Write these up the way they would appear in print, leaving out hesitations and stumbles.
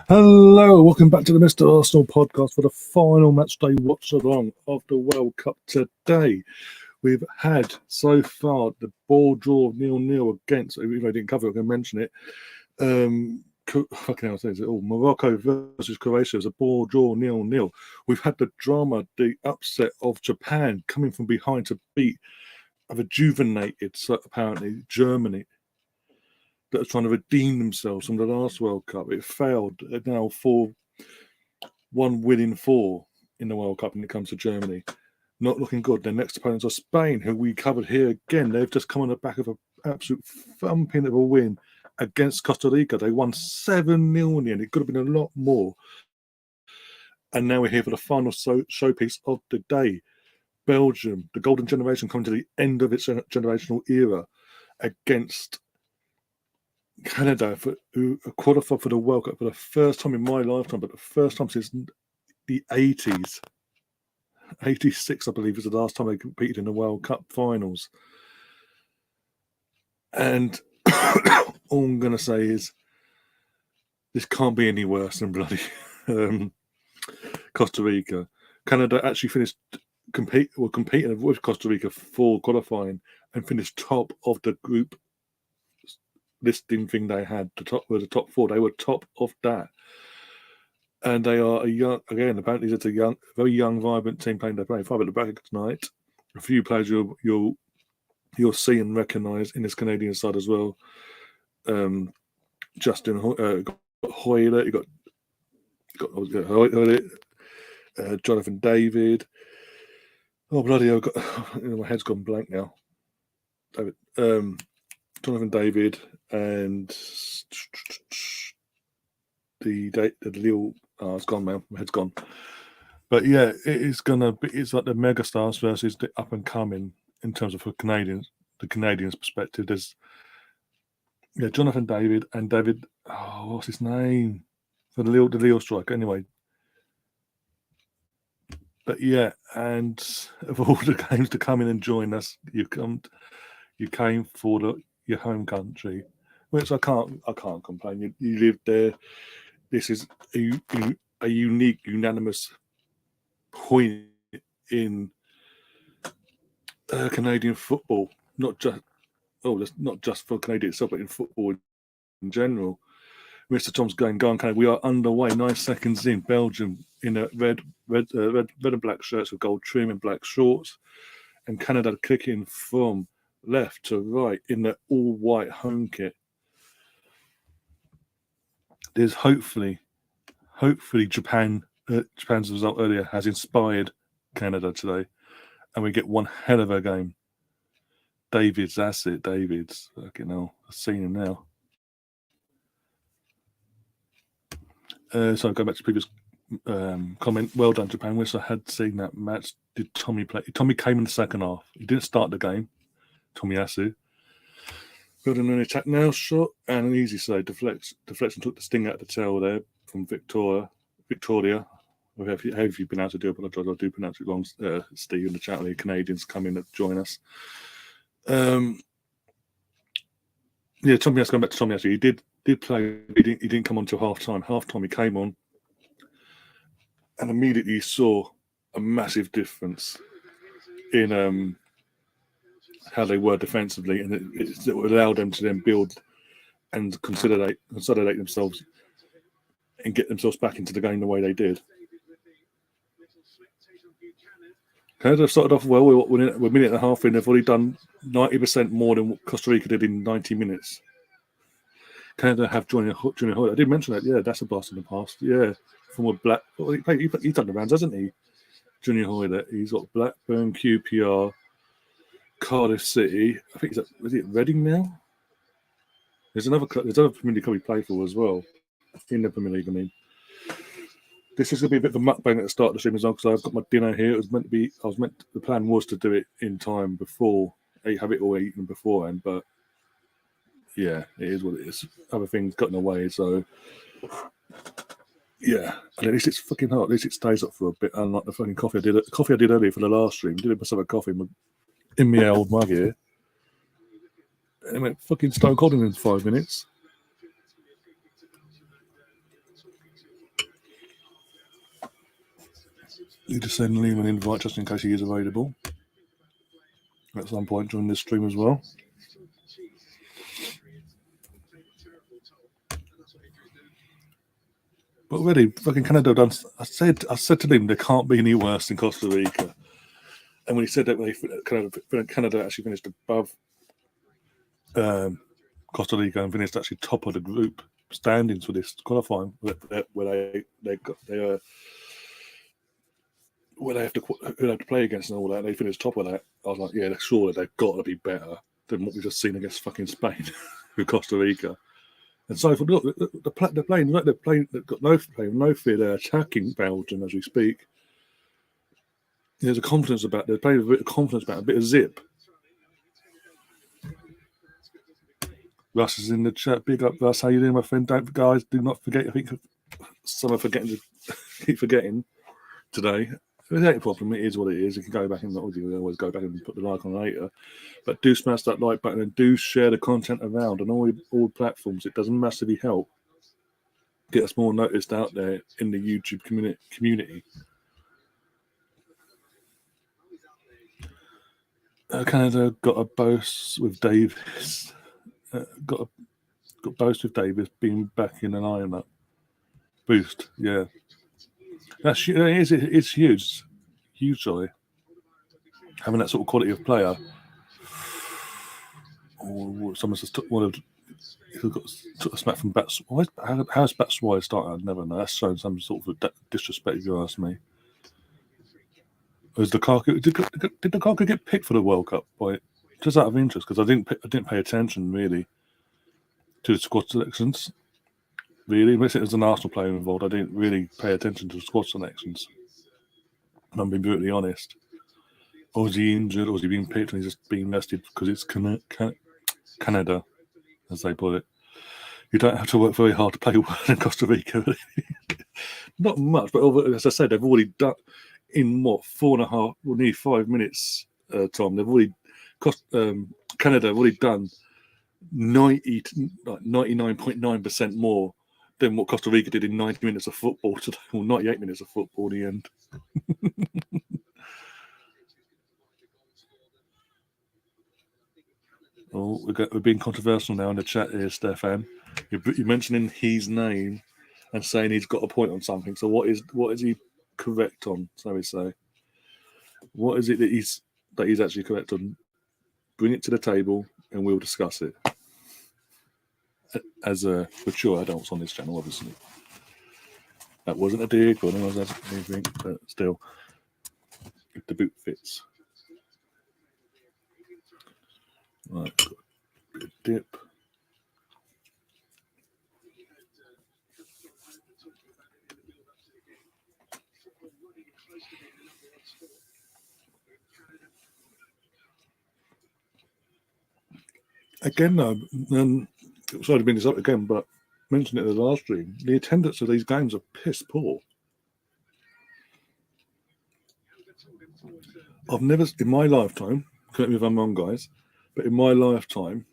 Hello, welcome back to the Mr. Arsenal podcast for the final match day watch along of the World Cup today. We've had so far the ball draw 0-0 against, even though I didn't cover it, I'm going to mention it. Fucking hell, say it all. Morocco versus Croatia was a ball draw 0-0. We've had the drama, the upset of Japan coming from behind to beat a rejuvenated, apparently, Germany, that are trying to redeem themselves from the last World Cup. It failed. Now 4-1 win in 4 in the World Cup when it comes to Germany. Not looking good. Their next opponents are Spain, who we covered here again. They've just come on the back of an absolute thumping of a win against Costa Rica. They won 7-0 in the end. It could have been a lot more. And now we're here for the final showpiece of the day. Belgium, the golden generation, coming to the end of its generational era against Canada, who qualified for the World Cup for the first time in my lifetime, but the first time since the 80s. 86, I believe, was the last time they competed in the World Cup finals. And all I'm going to say is this can't be any worse than bloody Costa Rica. Canada actually finished competing with Costa Rica for qualifying and finished top of the group listing thing they had. The top four. They were top of that. And they are apparently it's a very young, vibrant team playing. They're playing 5 at the back tonight. A few players you'll see and recognise in this Canadian side as well. Justin Hoyle, you got Jonathan David. Oh bloody hell! My head's gone blank now. David, Jonathan David and the little. Oh, it's gone, man. My head's gone. But yeah, it's like the mega stars versus the up and coming in terms of the Canadians' perspective. There's Jonathan David and David. Oh, what's his name? For the Leo striker. Anyway. But yeah, and of all the games to come in and join us, you came for your home country, which I can't complain. You lived there. This is a unique, unanimous point in Canadian football, not just for Canada itself, but in football in general. Mr. Tom's going, Canada. We are underway. 9 seconds in. Belgium in a red and black shirts with gold trim and black shorts, and Canada kicking from left to right in their all-white home kit. There's hopefully Japan's result earlier has inspired Canada today, and we get one hell of a game. That's it. David's fucking hell. I've seen him now. So going back to previous comment. Well done, Japan. Wish I had seen that match. Did Tommy play? Tommy came in the second half. He didn't start the game. Tomiyasu. Building an attack now shot and an easy save. Deflection took the sting out of the tail there from Victoria. How have you been able to do? Apologise, I do pronounce it wrong. Steve in the chat, the Canadians come in to join us. Tomiyasu, going back to Tomiyasu, he did play. He didn't come on until half time. Half time he came on, and immediately saw a massive difference in how they were defensively, and it would allow them to then build and consolidate themselves and get themselves back into the game the way they did. Canada started off well. We're a minute and a half in. They've already done 90% more than what Costa Rica did in 90 minutes. Canada have Junior Hoyle. I did mention that. Yeah, that's a blast in the past. Yeah, from a black. He's done the rounds, hasn't he? Junior Hoyle. He's got Blackburn, QPR, Cardiff City. I think is it Reading now? There's other Premier League club he played for as well in the Premier League. I mean, this is going to be a bit of a mukbang at the start of the stream as well, because I've got my dinner here. The plan was to do it in time before, have it all eaten beforehand, but yeah, it is what it is. Other things got in the way, so yeah. And at least it's fucking hot. At least it stays up for a bit, unlike the fucking coffee I did earlier for the last stream. Did myself a coffee in my old mug here. And it went fucking stone cold in 5 minutes. You just send Liam an invite just in case he is available at some point during this stream as well. But already, fucking Canada done. I said to them, there can't be any worse than Costa Rica. And when he said that, Canada actually finished above Costa Rica and finished actually top of the group standings for this qualifying, where they have to play against and all that. And they finished top of that. I was like, yeah, surely they've got to be better than what we've just seen against fucking Spain with Costa Rica. And so, look, they're playing. They've got no fear. They're attacking Belgium as we speak. There's a confidence about. They're playing with a bit of confidence about, a bit of zip. Russ is in the chat. Big up, Russ. How you doing, my friend? Guys, do not forget. I think some are forgetting to keep forgetting today. If it ain't a problem, it is what it is. You can go back and always go back and put the like on later. But do smash that like button and do share the content around on all platforms. It does massively help get us more noticed out there in the YouTube community. Canada got a boast with Davis. Got boast with Davis being back in an lineup. Boost, yeah. It's huge. Sorry. Having that sort of quality of player. Or someone just took one of. Took a smack from Bats. How's Batshuayi starting? I'd never know. That's showing some sort of disrespect, if you ask me. Was Lukaku? Did Lukaku get picked for the World Cup? Just out of interest, because I didn't pay attention really to the squad selections. Really, unless it was an Arsenal player involved, I didn't really pay attention to the squad selections. I'm being brutally honest. Or was he injured, or was he being picked and he's just being rested because it's Canada, as they put it. You don't have to work very hard to play well in Costa Rica. Not much, but as I said, they've already done in 4.5, nearly 5 minutes, Tom. They've already Canada have already done 99.9% more than what Costa Rica did in 90 minutes of football today, or 98 minutes of football in the end. Oh, we're being controversial now in the chat here, Stefan. You're mentioning his name and saying he's got a point on something. So what is he correct on? So we say, what is it that he's actually correct on? Bring it to the table and we'll discuss it. As mature adults on this channel, obviously. That wasn't a dig or anything, but still, if the boot fits. Right, got a bit of dip. Again, though, sorry to bring this up again, but mentioned it in the last stream. The attendance of these games are piss poor. I've never, in my lifetime, correct me if I'm wrong, guys, but in my lifetime,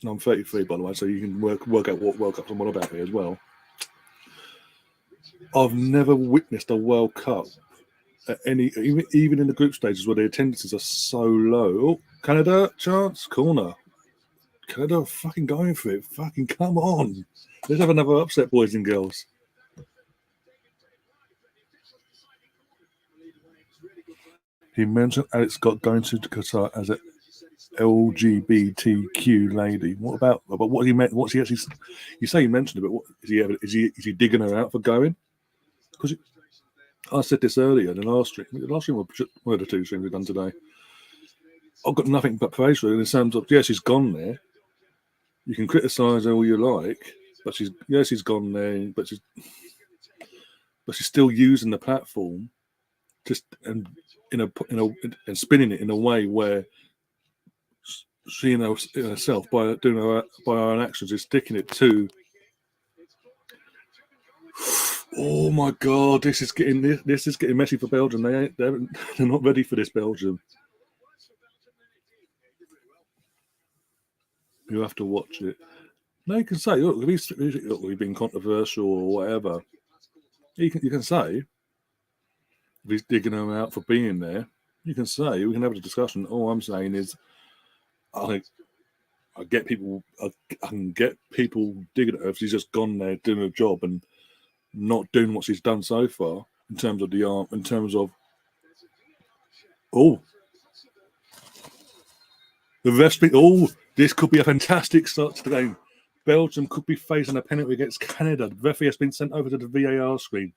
and I'm 33 by the way, so you can work out what World Cups I'm on about here as well. I've never witnessed a World Cup at even in the group stages where the attendances are so low. Oh, Canada, chance, corner. Canada are fucking going for it. Fucking come on. Let's have another upset, boys and girls. He mentioned Alex Scott going to Qatar as an LGBTQ lady. What about what he meant? What's he actually? You say he mentioned it, but what is he digging her out for going? Because I said this earlier in the last stream. The last stream, one of the two streams we've done today. I've got nothing but praise for her in terms of she's gone there. You can criticise her all you like, but she's gone there, but she's still using the platform, just and and spinning it in a way where she herself by doing her own actions is sticking it to. Oh my God! This is getting messy for Belgium. They're not ready for this, Belgium. You have to watch it. No, you can say, look, we've been controversial or whatever. You can say, if he's digging them out for being there, you can say, we can have a discussion. All I'm saying is, I get people, I can get people digging at her if she's just gone there doing a job and not doing what she's done so far in terms of the arm, in terms of, the ref's been, this could be a fantastic start to the game. Belgium could be facing a penalty against Canada. The referee has been sent over to the VAR screen.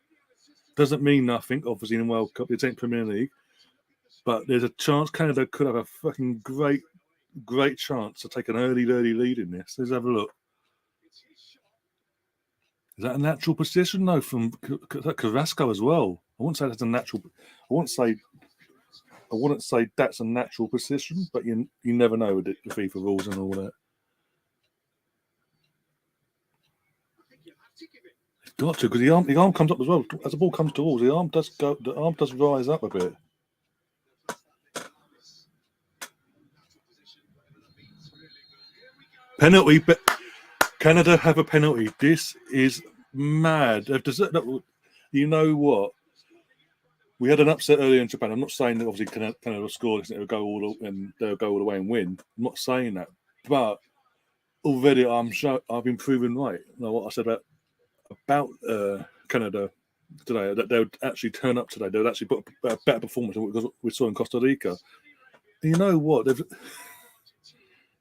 Doesn't mean nothing, obviously, in World Cup. It's ain't Premier League. But there's a chance Canada could have a fucking great chance to take an early lead in this. Let's have a look. Is that a natural position, though, from Carrasco as well? I wouldn't say that's a natural. I wouldn't say that's a natural position, but you never know with the FIFA rules and all that. It's got to, because the arm comes up as well. As the ball comes towards, the arm does rise up a bit. Penalty, but Canada have a penalty. This is mad. You know what? We had an upset earlier in Japan. I'm not saying that obviously Canada will score this and they'll go all the way and win. I'm not saying that, but already I've been proven right. You know what I said about Canada today, that they would actually turn up today. They would actually put a better performance than what we saw in Costa Rica. And you know what?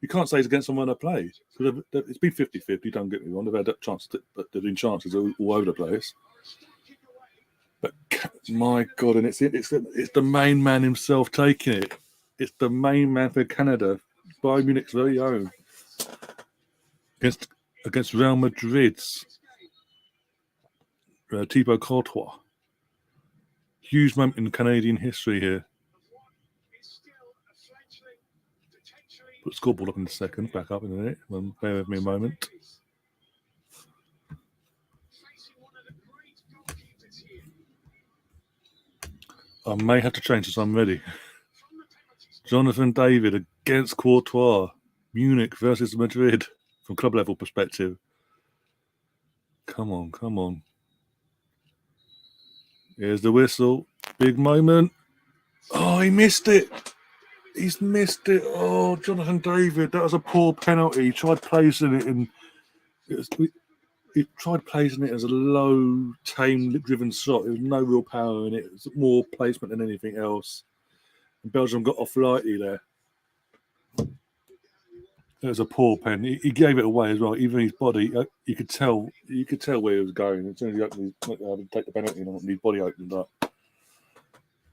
You can't say it's against someone they play. It's been 50-50, don't get me wrong. They've had chances, but there have been chances all over the place. But my God, and it's the main man himself taking it. It's the main man for Canada, Bayern Munich's very own, against Real Madrid's Thibaut Courtois. Huge moment in Canadian history here. Put the scoreboard up in a second, back up in a minute. Bear with me a moment. I may have to change this. I'm ready. Jonathan David against Courtois. Munich versus Madrid from club level perspective. Come on. Here's the whistle. Big moment. Oh, he missed it. He's missed it. Oh, Jonathan David. That was a poor penalty. He tried placing it in. He tried placing it as a low, tame-driven shot. There was no real power in it. It was more placement than anything else. And Belgium got off lightly there. It was a poor pen. He gave it away as well. Even his body, you could tell where he was going. As soon as he opened take the penalty, and his body opened up.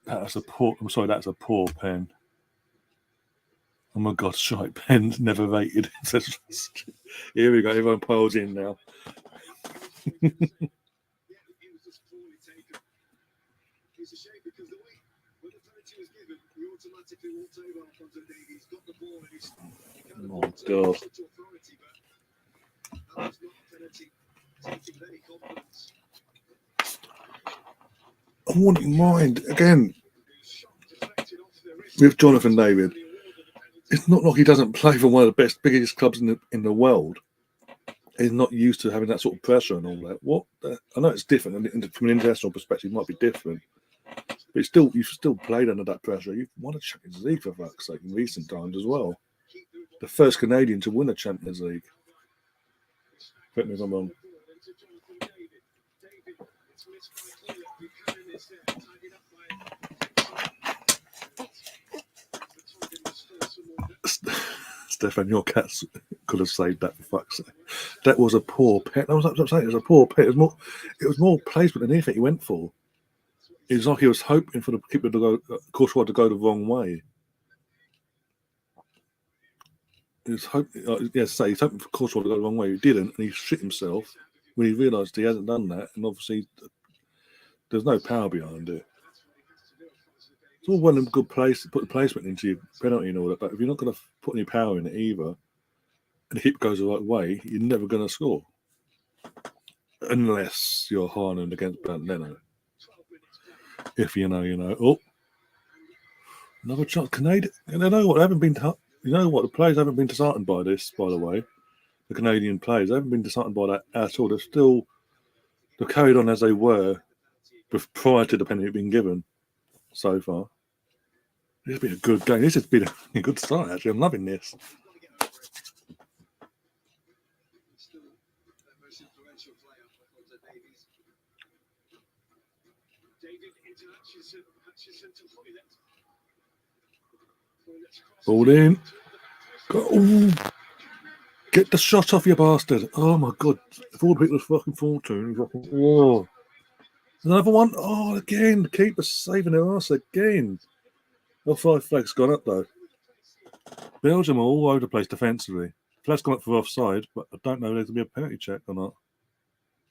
That's a poor pen. Oh my God, shite pen, never rated. Here we go. Everyone piles in now. Oh God. I wouldn't mind again with Jonathan David. It's not like he doesn't play for one of the biggest clubs in the world. He's not used to having that sort of pressure and all that. I know it's different, and from an international perspective, it might be different. But you've still played under that pressure. You've won a Champions League, for fuck's sake, in recent times as well. The first Canadian to win a Champions League. Correct me if I'm wrong. Stefan, your cats could have saved that, for fuck's sake. That was a poor pet. That was what I'm saying. It was a poor pet. It was more placement than anything he went for. It was like he was hoping for the keeper to go, Courtois to go the wrong way. He's hoping for Courtois to go the wrong way. He didn't, and he shit himself when he realised he hasn't done that. And obviously, there's no power behind it. It's all well and good place to put the placement into your penalty and all that, but if you're not going to put any power in it either, and the hit goes the right way, you're never going to score. Unless you're Haaland against Bernd Leno. If you know, you know. Oh, another chance. Canada. You know what? The players haven't been disheartened by this, by the way. The Canadian players haven't been disheartened by that at all. They've carried on as they were prior to the penalty being given. so far. It's been a good game. This has been a good start, actually. I'm loving this. Ball in. Ooh. Get the shot off, you bastard. Oh, my God. If all the people are fucking fortune. Oh. Another one. Oh, again. The keeper's saving their ass again. Offside flag's gone up, though. Belgium are all over the place defensively. Flag's gone up for offside, but I don't know if there's going to be a penalty check or not.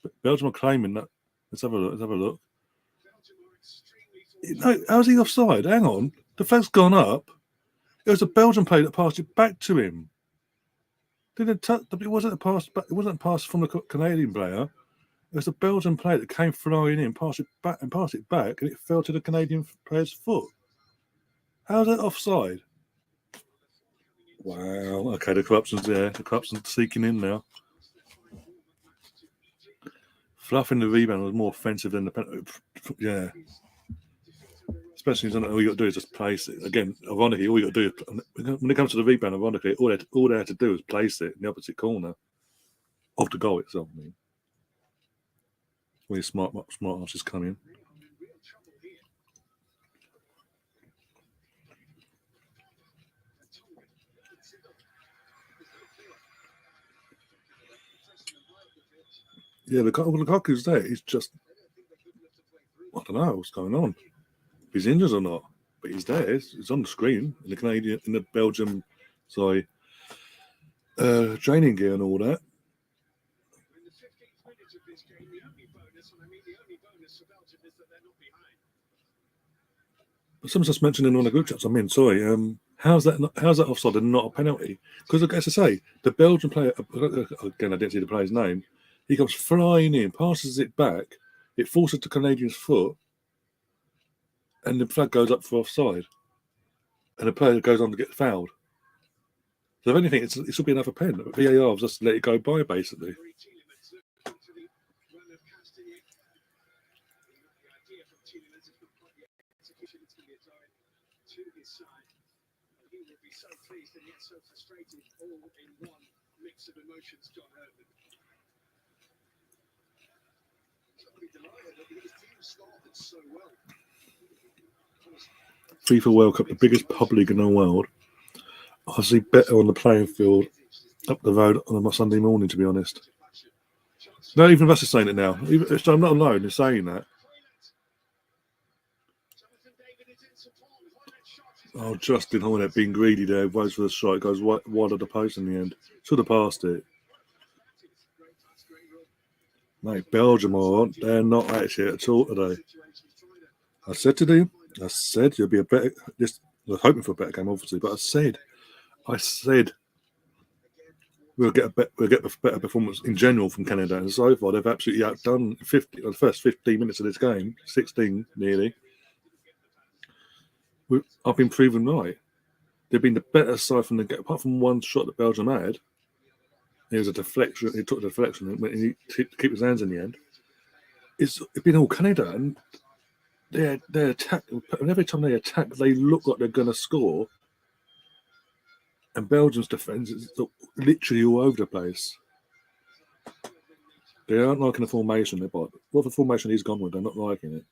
But Belgium are claiming that. Let's have a look. No, how's he offside? Hang on. The flag's gone up. It was a Belgian player that passed it back to him. It wasn't a pass. It wasn't a pass from the Canadian player. It was a Belgian player that came flying in, passed it back, and it fell to the Canadian player's foot. How's that offside? Wow. Okay, the corruption's there. The corruption's seeking in now. Fluffing the rebound was more offensive than the penalty. Yeah. Especially all you got to do is just place it. Again, ironically, all you got to do is, when it comes to the rebound, ironically, all they had to do is place it in the opposite corner of the goal itself. I mean, when smart arses come in. Yeah, Lukaku's there. He's just, I don't know what's going on. If he's injured or not, but he's there. He's on the screen in the Belgium, training gear and all that. But someone's just mentioned in one of the group chats I'm in. Sorry, how's that offside and not a penalty? Because, as I say, the Belgian player, again, I didn't see the player's name. He comes flying in, passes it back. It forces the Canadian's foot, and the flag goes up for offside. And the player goes on to get fouled. So if anything, it should be another pen. VAR just let it go by, basically. FIFA World Cup, the biggest pub league in the world. I see better on the playing field up the road on a Sunday morning, to be honest. No, even us is saying it now. I'm not alone in saying that. Oh, Justin Hornet being greedy there, goes for the shot, goes wide of the post in the end. Should have passed it. Mate, Belgium they're not that shit at all today. I said to them, you'll be a better. We're hoping for a better game, obviously, but I said we'll get a better performance in general from Canada, and so far they've absolutely outdone the first 15 minutes of this game, 16 nearly. I've been proven right. They've been the better side from the game, apart from one shot that Belgium had. It was a deflection. He took the deflection and he kept his hands in the end. It's been all Canada, and they attack. And every time they attack, they look like they're going to score. And Belgium's defence is literally all over the place. They aren't liking the formation. What the formation he's gone with, they're not liking it.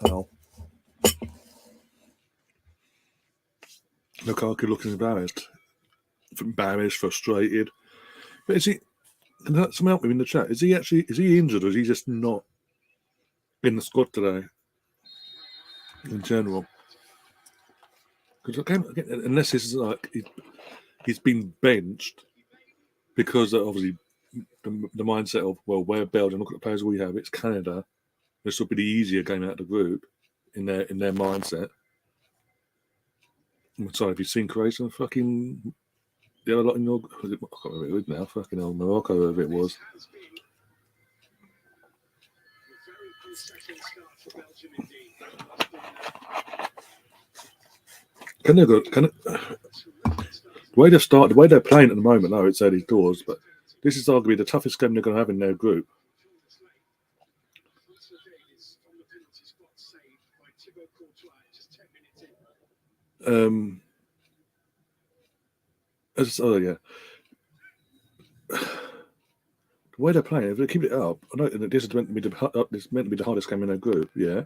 Oh. Lukaku looking embarrassed, frustrated. But is he? Can someone help me in the chat? Is he injured, or is he just not in the squad today? In general, because unless it's like he's been benched because obviously the mindset of, well, we're Belgium, look at the players we have. It's Canada. This will be the easier game out of the group in their mindset. I'm sorry, have you seen Croatia? Fucking the other lot in your. I can't remember who it was now. Fucking hell, Morocco, whoever it was. The way they're playing at the moment, though, it's early doors, but This is arguably the toughest game they're going to have in their group. The way they're playing, if they keep it up, I know this is meant to be the hardest game in their group. Yeah,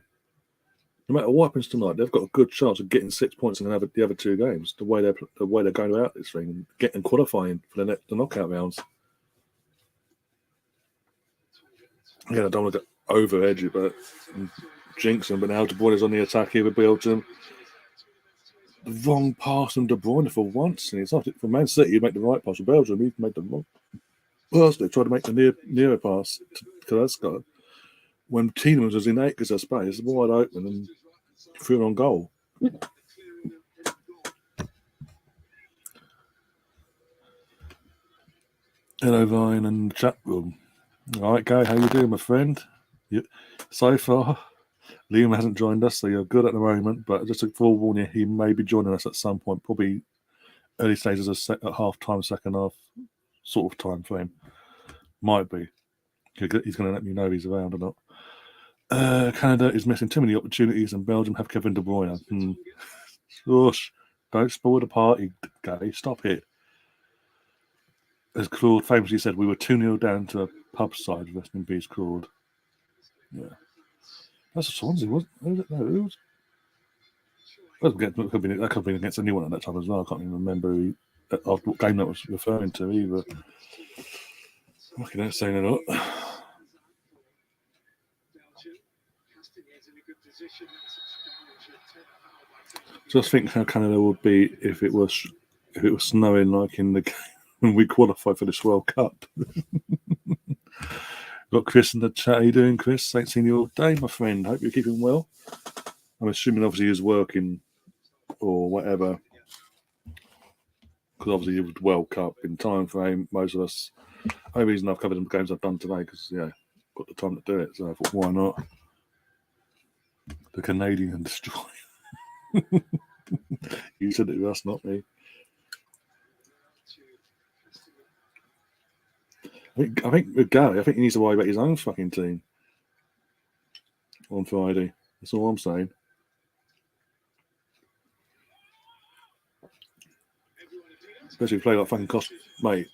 no matter what happens tonight, they've got a good chance of getting 6 points in the other 2 games. The way they're going about this thing and getting qualifying for the knockout rounds. Yeah, I don't want to over edge it, but jinx them. But now De Bruyne is on the attack here with Belgium. The wrong pass from De Bruyne for once, and it's not for Man City. You make the right pass for Belgium. He made the wrong pass. They tried to make the nearer pass to Kalasco. When Tielemans was in 8 because of space, wide open and threw it on goal. Hello, Vine and chat room. All right, Gary, how you doing, my friend? So far, Liam hasn't joined us, so you're good at the moment. But just to forewarn you, he may be joining us at some point, probably early stages at half time, second half sort of time frame. Might be. He's going to let me know if he's around or not. Canada is missing too many opportunities, and Belgium have Kevin De Bruyne. Gosh, don't spoil the party, Gary. Stop it. As Claude famously said, we were 2-0 down to a pub side. Rest in peace, Claude. Yeah. That's a Swansea, wasn't it? No, it was. That could have been against anyone at that time as well. I can't even remember what game that was referring to either. Okay, that's saying a lot. Just think how Canada would be if it was snowing like in the game when we qualified for this World Cup. Got Chris in the chat. How you doing, Chris? Ain't seen you all day, my friend. Hope you're keeping well. I'm assuming obviously he's working or whatever. Because obviously it was World Cup in time frame. Most of us. The only reason I've covered the games I've done today because got the time to do it. So I thought, why not? The Canadian destroyer. You said it was us, not me. I think with Gary, he needs to worry about his own fucking team on Friday. That's all I'm saying. Especially if you play like fucking cost, mate.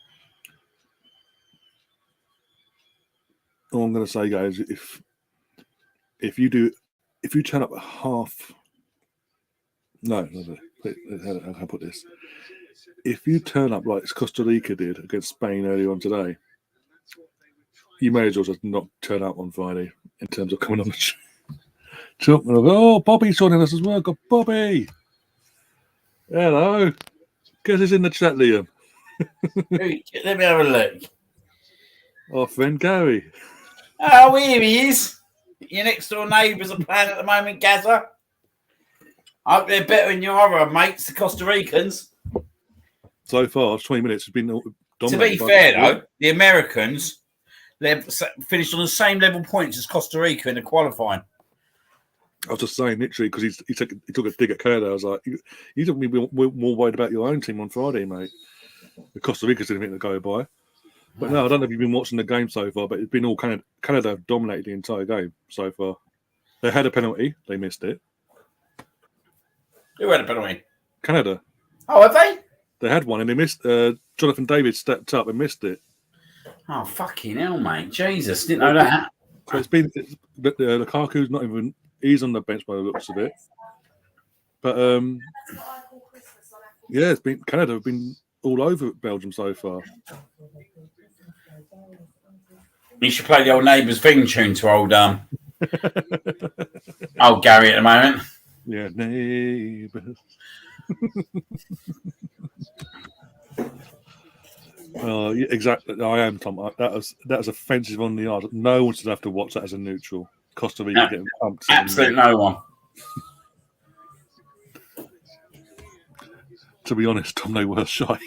All I'm going to say, guys, if you turn up at half. No, how can I put this? If you turn up like Costa Rica did against Spain earlier on today, you may as well just not turn up on Friday in terms of coming on the show. Oh, Bobby's joining us as well. Got Bobby. Hello. Guess he's in the chat, Liam. Let me have a look. Our friend Gary. Oh, here he is. Your next door neighbours are playing at the moment, Gaza. I hope they're better than your other mates, the Costa Ricans. So far, 20 minutes has been dominated. To be fair, though, the Americans, they've finished on the same level points as Costa Rica in the qualifying. I was just saying, literally, because he took a dig at Canada. I was like, you should be more worried about your own team on Friday, mate. The Costa Rica's didn't think to go by. But no, I don't know if you've been watching the game so far, but it's been all Canada. Canada have dominated the entire game so far. They had a penalty. They missed it. Who had a penalty? Canada. Oh, have they? They had one and they missed. Jonathan David stepped up and missed it. Oh, fucking hell, mate. Jesus, didn't know that. So it's been. Lukaku's not even. He's on the bench by the looks of it. But yeah, it's been Canada have been all over Belgium so far. You should play the old neighbours theme tune to old old Gary at the moment. Yeah, neighbours. Yeah, exactly. I am, Tom. That was offensive on the yard. No one should have to watch that as a neutral. Costa Rica getting pumped. Absolutely no one. To be honest, Tom, they were shy.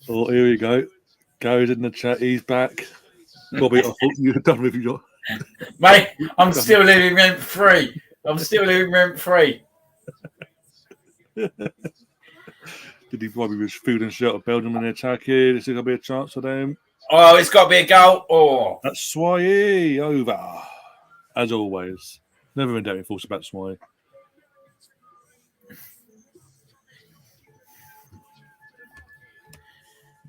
Oh, here we go. Gary's in the chat. He's back. Bobby, I thought you were done with your... Mate, I'm still living rent-free. Did he probably with food and shelter Belgium in the attack here? Is there going to be a chance for them? Oh, it's got to be a goal. Oh, That's Swai over. As always. Never in doubt in thoughts about Swai.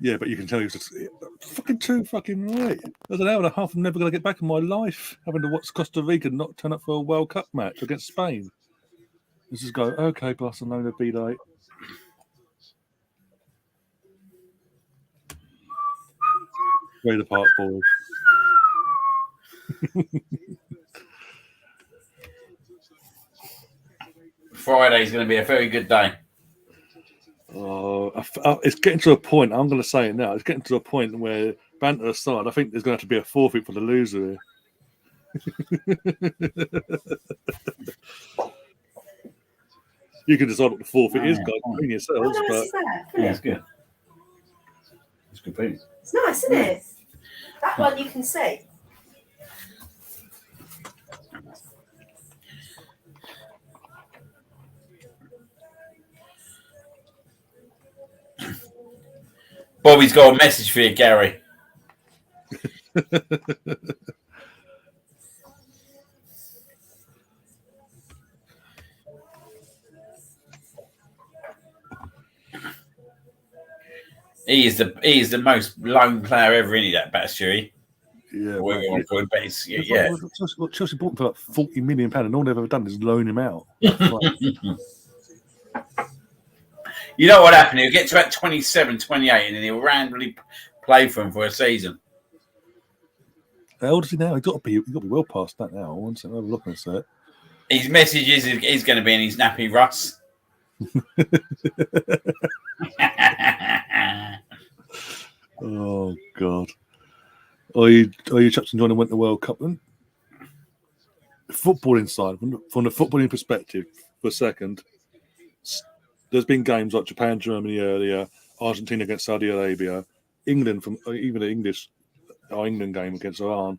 Yeah, but you can tell he was just fucking too fucking right. There's an hour and a half I'm never going to get back in my life having to watch Costa Rica not turn up for a World Cup match against Spain. Let's just go, okay, Barcelona beat 8. Read apart, boys. Friday's going to be a very good day. Oh, it's getting to a point. I'm going to say it now. It's getting to a point where, banter aside, I think there's going to have to be a forfeit for the loser here. You can decide what the forfeit is, guys, between yourselves. How nice But is that? Yeah, it's good. It's good food. It's nice, isn't it? That one you can see. Bobby's got a message for you, Gary. He is the most lone player ever in that Batshuayi. yeah, Chelsea bought him for like £40 million, and all they've ever done is loan him out. You know what happened? He'll get to about 27, 28, and then he'll randomly play for him for a season. How old is he now? He's got to be well past that now. Once I'm looking at it. His message is he's going to be in his nappy Russ. Oh God! Are you chaps enjoying the Winter World Cup? Then? Footballing side, from the footballing perspective, for a second, there's been games like Japan, Germany earlier, Argentina against Saudi Arabia, England from even the our England game against Iran,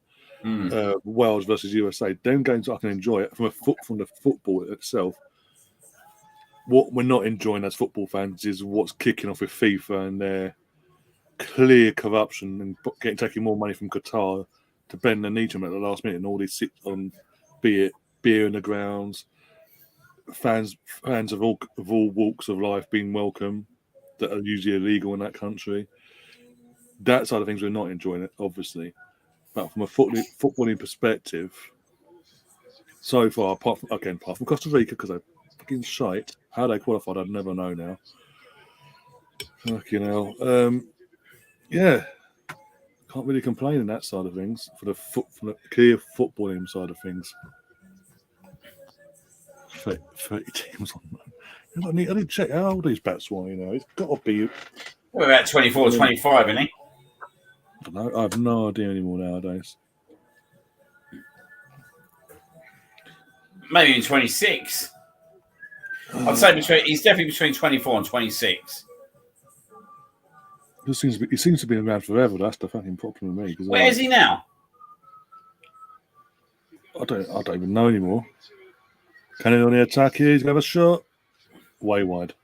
Wales versus USA. Them games I can enjoy it from the football itself. What we're not enjoying as football fans is what's kicking off with FIFA and their clear corruption and taking more money from Qatar to bend the knee to them at the last minute, and all these sit on, be it beer in the grounds, fans of all walks of life being welcome that are usually illegal in that country. That side of things we're not enjoying it, obviously. But from a footballing perspective, so far, apart from Costa Rica, because they're fucking shite. How they qualified, I'd never know now. Fucking hell. Yeah. Can't really complain in that side of things from the clear footballing side of things. 30 teams on that. I need to check how old these Batshuayi, you know. It's got to be. We're about 24, 25, isn't he? I don't know. I have no idea anymore nowadays. Maybe in 26. I'd say he's definitely between 24 and 26. He seems to be around forever. That's the fucking problem with me. Where is he now? I don't even know anymore. Can he on the attack here? He's going to have a shot. Way wide.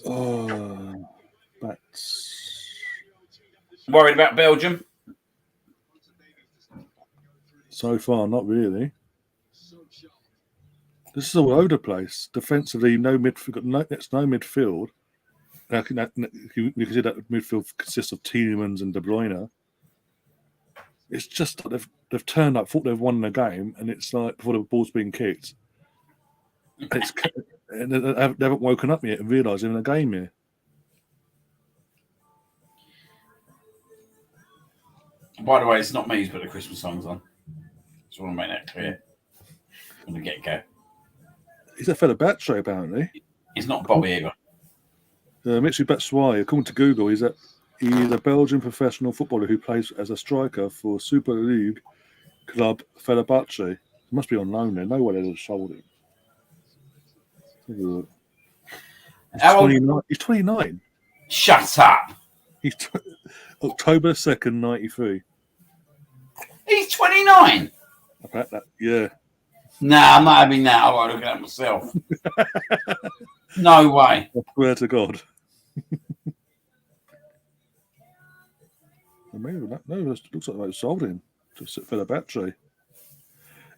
Oh, that's... Worried about Belgium? So far, not really. This is all over the place. Defensively, no midfield. It's no midfield. You can see that midfield consists of Tielemans and De Bruyne. It's just that they've turned up, thought they've won the game, and it's like before the ball's being kicked. And they haven't woken up yet and realised they're in a game here. By the way, it's not me who's put the Christmas songs on. Just want to make that clear from the get-go. He's a fella Batshuayi, apparently. He's not Bobby either. Mitchell Batshuayi, according to Google, he's a Belgian professional footballer who plays as a striker for Super League club Fenerbahce. He must be on loan there. No one ever sold him. He's 29. Shut up. He's October 2nd, 93. He's 29. Yeah. Nah, I'm not having that. I won't look at that myself. No way. I swear to God. Maybe that, no, it looks like they sold him to Fenerbahce.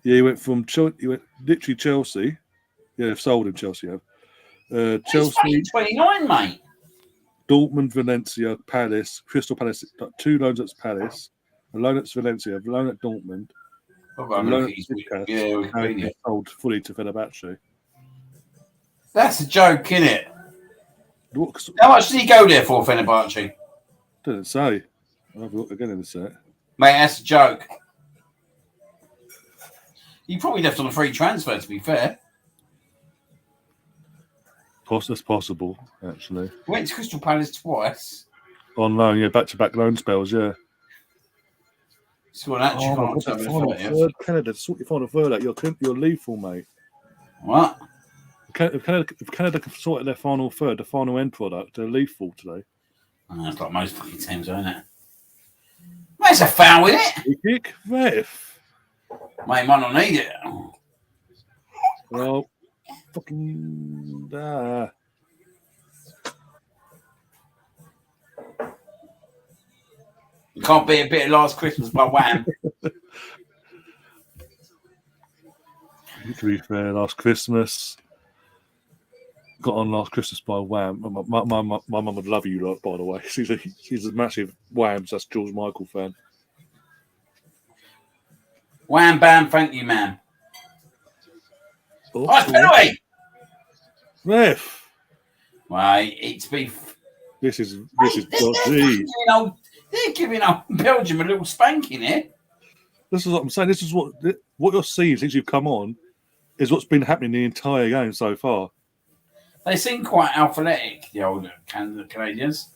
Yeah, he went from he went literally Chelsea. Yeah, they've sold him. Chelsea have. He's Chelsea, 29, mate. Dortmund, Valencia, Palace, Crystal Palace. 2 loans at Palace, a loan at Valencia, a loan at Dortmund, a loan at Newcastle. Yeah, And he's sold fully to Fenerbahce. that's a joke, innit? What, How much did he go there for, Fenerbahce? didn't say. I'll have a look again in a sec. Mate, that's a joke. He probably left on a free transfer, to be fair. That's possible, actually. Went to Crystal Palace twice. On loan, yeah, back-to-back loan spells, yeah. So an actual Oh, can't final third, Canada, sort your final third out. You're lethal, mate. What? If Canada can sort out their final third, the final end product, they're lethal today. Oh, that's like most fucking teams, isn't it? Mate, it's a foul, isn't it? Free kick, ref. Mate, might not need it. Well, fucking You can't beat a bit of Last Christmas by Wham. To be fair, last Christmas got on last Christmas by Wham. My mum would love you, lot, by the way. She's a massive Whams. That's George Michael fan. Wham, bam, thank you, man. Oh, Oh, it's penalty! ref. Mate, it's beef. This is dodgy. They're giving up Belgium a little spanking here. This is what I'm saying. This is what you're seeing since you've come on is what's been happening the entire game so far. They seem quite athletic, the old Canadians.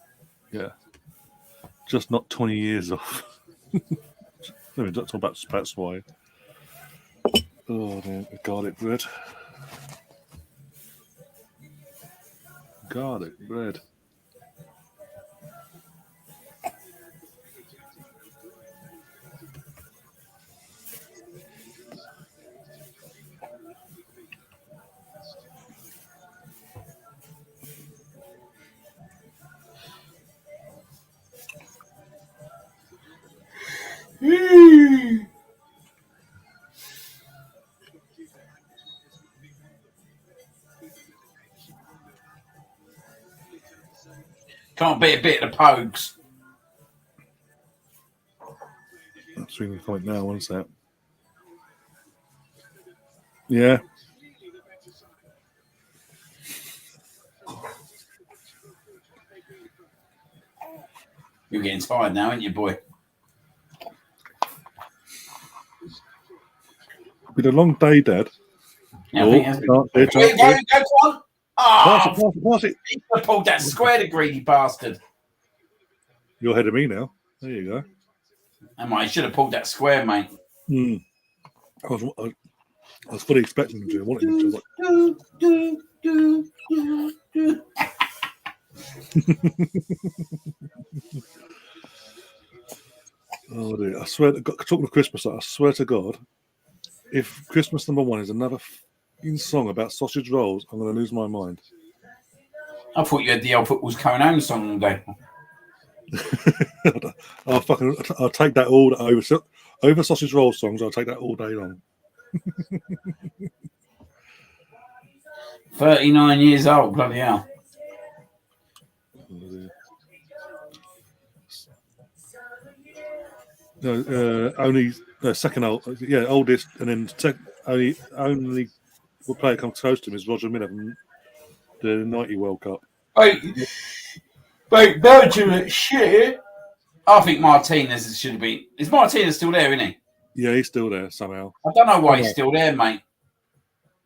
Yeah, just not 20 years off. Let me not talk about Spats why. Oh man, garlic bread. Garlic bread. Can't beat a bit of the Pogues. I'm swinging the point now, what's that? Yeah. You're getting tired now, aren't you, boy? Been a long day, Dad. Yeah, I think that's Go on. Pass Oh, it. he could have pulled that square, the greedy bastard. You're ahead of me now. There you go. And I should have pulled that square, mate. I was fully expecting him to. I wanted him to. Oh dear! I swear. Talking of Christmas, I swear to God, if Christmas #1 is another song about sausage rolls, I'm going to lose my mind. I thought you had the old football's coming home song all day. I'll take that all over sausage roll songs. I'll take that all day long. 39 years old, bloody hell. Second old, oldest, and then only player comes close to him is Roger Miller from the '90 World Cup. Wait, Belgium at shit. I think Martinez should have been. Is Martinez still there, isn't he? Yeah, he's still there somehow. I don't know why he's still there, mate.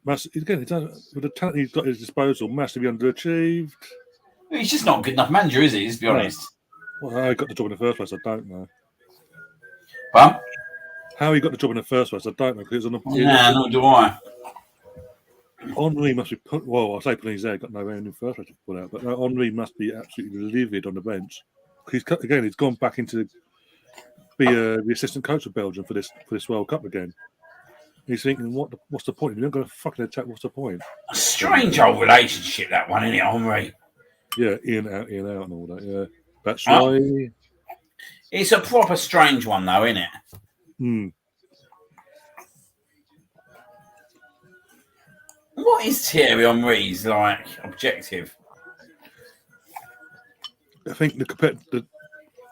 Again, with the talent he's got at his disposal, massively underachieved. He's just not a good enough manager, is he? Let's be honest. Well, how he got the job in the first place, I don't know. But how he got the job in the first place, I don't know. Because nor do I. Henri must be put. Well, I say putting his head, got nowhere in the first place to put out. But Henri must be absolutely livid on the bench. He's gone back into be the assistant coach of Belgium for this World Cup again. He's thinking, what's the point? If you're not going to fucking attack, what's the point? A strange old relationship, that one, isn't it, Henri? Yeah, in, out, and all that, yeah. That's Oh. why... It's a proper strange one, though, isn't it? Hmm. What is Thierry Henry's, like, objective? I think the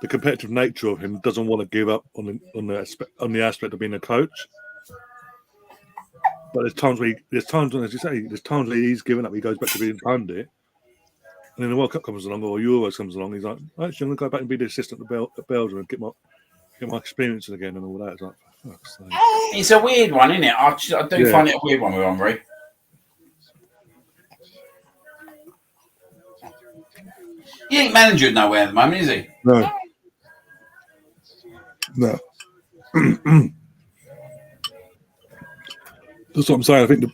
competitive nature of him doesn't want to give up on the aspect of being a coach. But there's times when, as you say, there's times where he's given up. He goes back to being pundit, and then the World Cup comes along or Euros comes along. He's like, actually, I'm going to go back and be the assistant at Belgium and get my experience again and all that. It's like, for fuck's sake. It's a weird one, isn't it? I do find it a weird one with Henry. He ain't manager nowhere at the moment, is he? No. That's what I'm saying. I think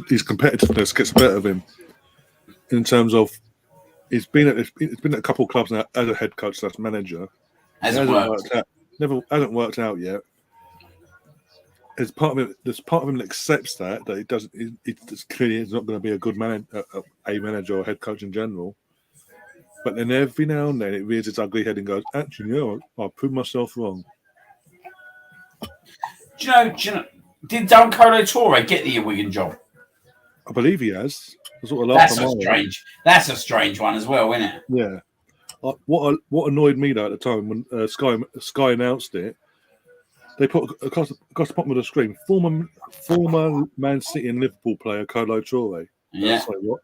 his competitiveness gets the better of him in terms of he's been at a couple of clubs now as a head coach / manager. Hasn't worked out. Hasn't worked out yet. There's part of him that accepts that he doesn't. It's clearly he's not going to be a good manager or head coach in general. But then every now and then it rears its ugly head and goes, actually, I proved myself wrong. Do you know, did Don Colo Torre get the Wigan job? I believe he has. That's a strange one as well, isn't it? Yeah. What annoyed me though at the time when Sky announced it, they put across the bottom of the screen former Man City and Liverpool player Colo Torre. Yeah. Sorry, what?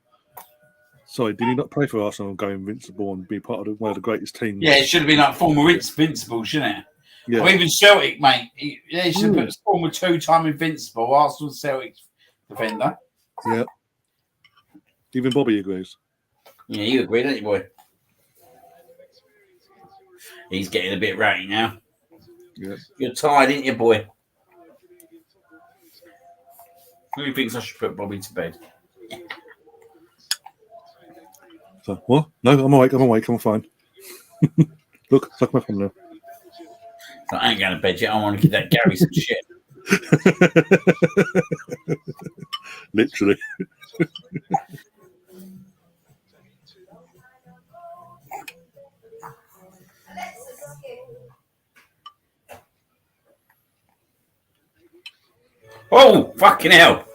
Sorry, did he not play for Arsenal and go invincible and be part of one of the greatest teams? Yeah, it should have been like former invincible, shouldn't it? Yeah. Or even Celtic, mate. They should have put former 2-time invincible Arsenal Celtic defender. Yeah. Even Bobby agrees. Yeah, you agree, don't you, boy? He's getting a bit ratty now. Yeah. You're tired, ain't you, boy? Who thinks I should put Bobby to bed? So, what? No, I'm awake. I'm fine. Look, suck my thumb now. So I ain't going to bed yet. I want to give that Gary some shit. Literally. Oh, fucking hell.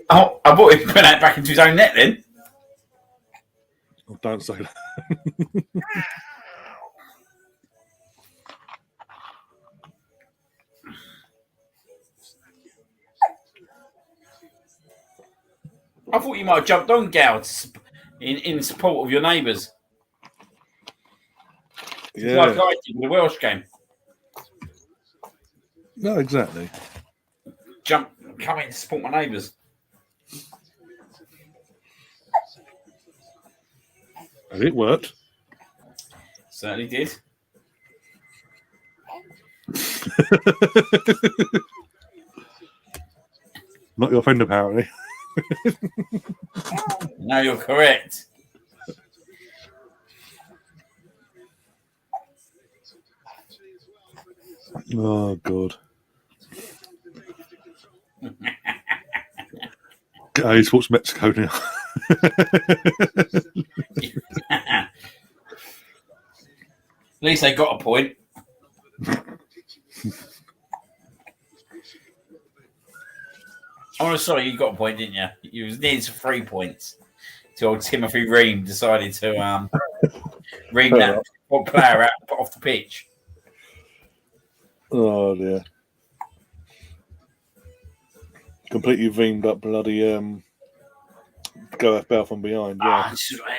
Oh, I thought he'd put that back into his own net then. Oh, don't say that. I thought you might have jumped on Gal in support of your neighbours. Yeah. Like I did with the Welsh game. No, exactly. Come in to support my neighbours. And it worked. Certainly did. Not your friend, apparently. No, you're correct. Oh, God. He supports Mexico now. At least they got a point. Oh, sorry, you got a point, didn't you? You was near to 3 points. Till old Timothy Ream decided to ream that player out off the pitch. Oh, dear. Completely veemed up bloody Gareth Bale from behind. Yeah.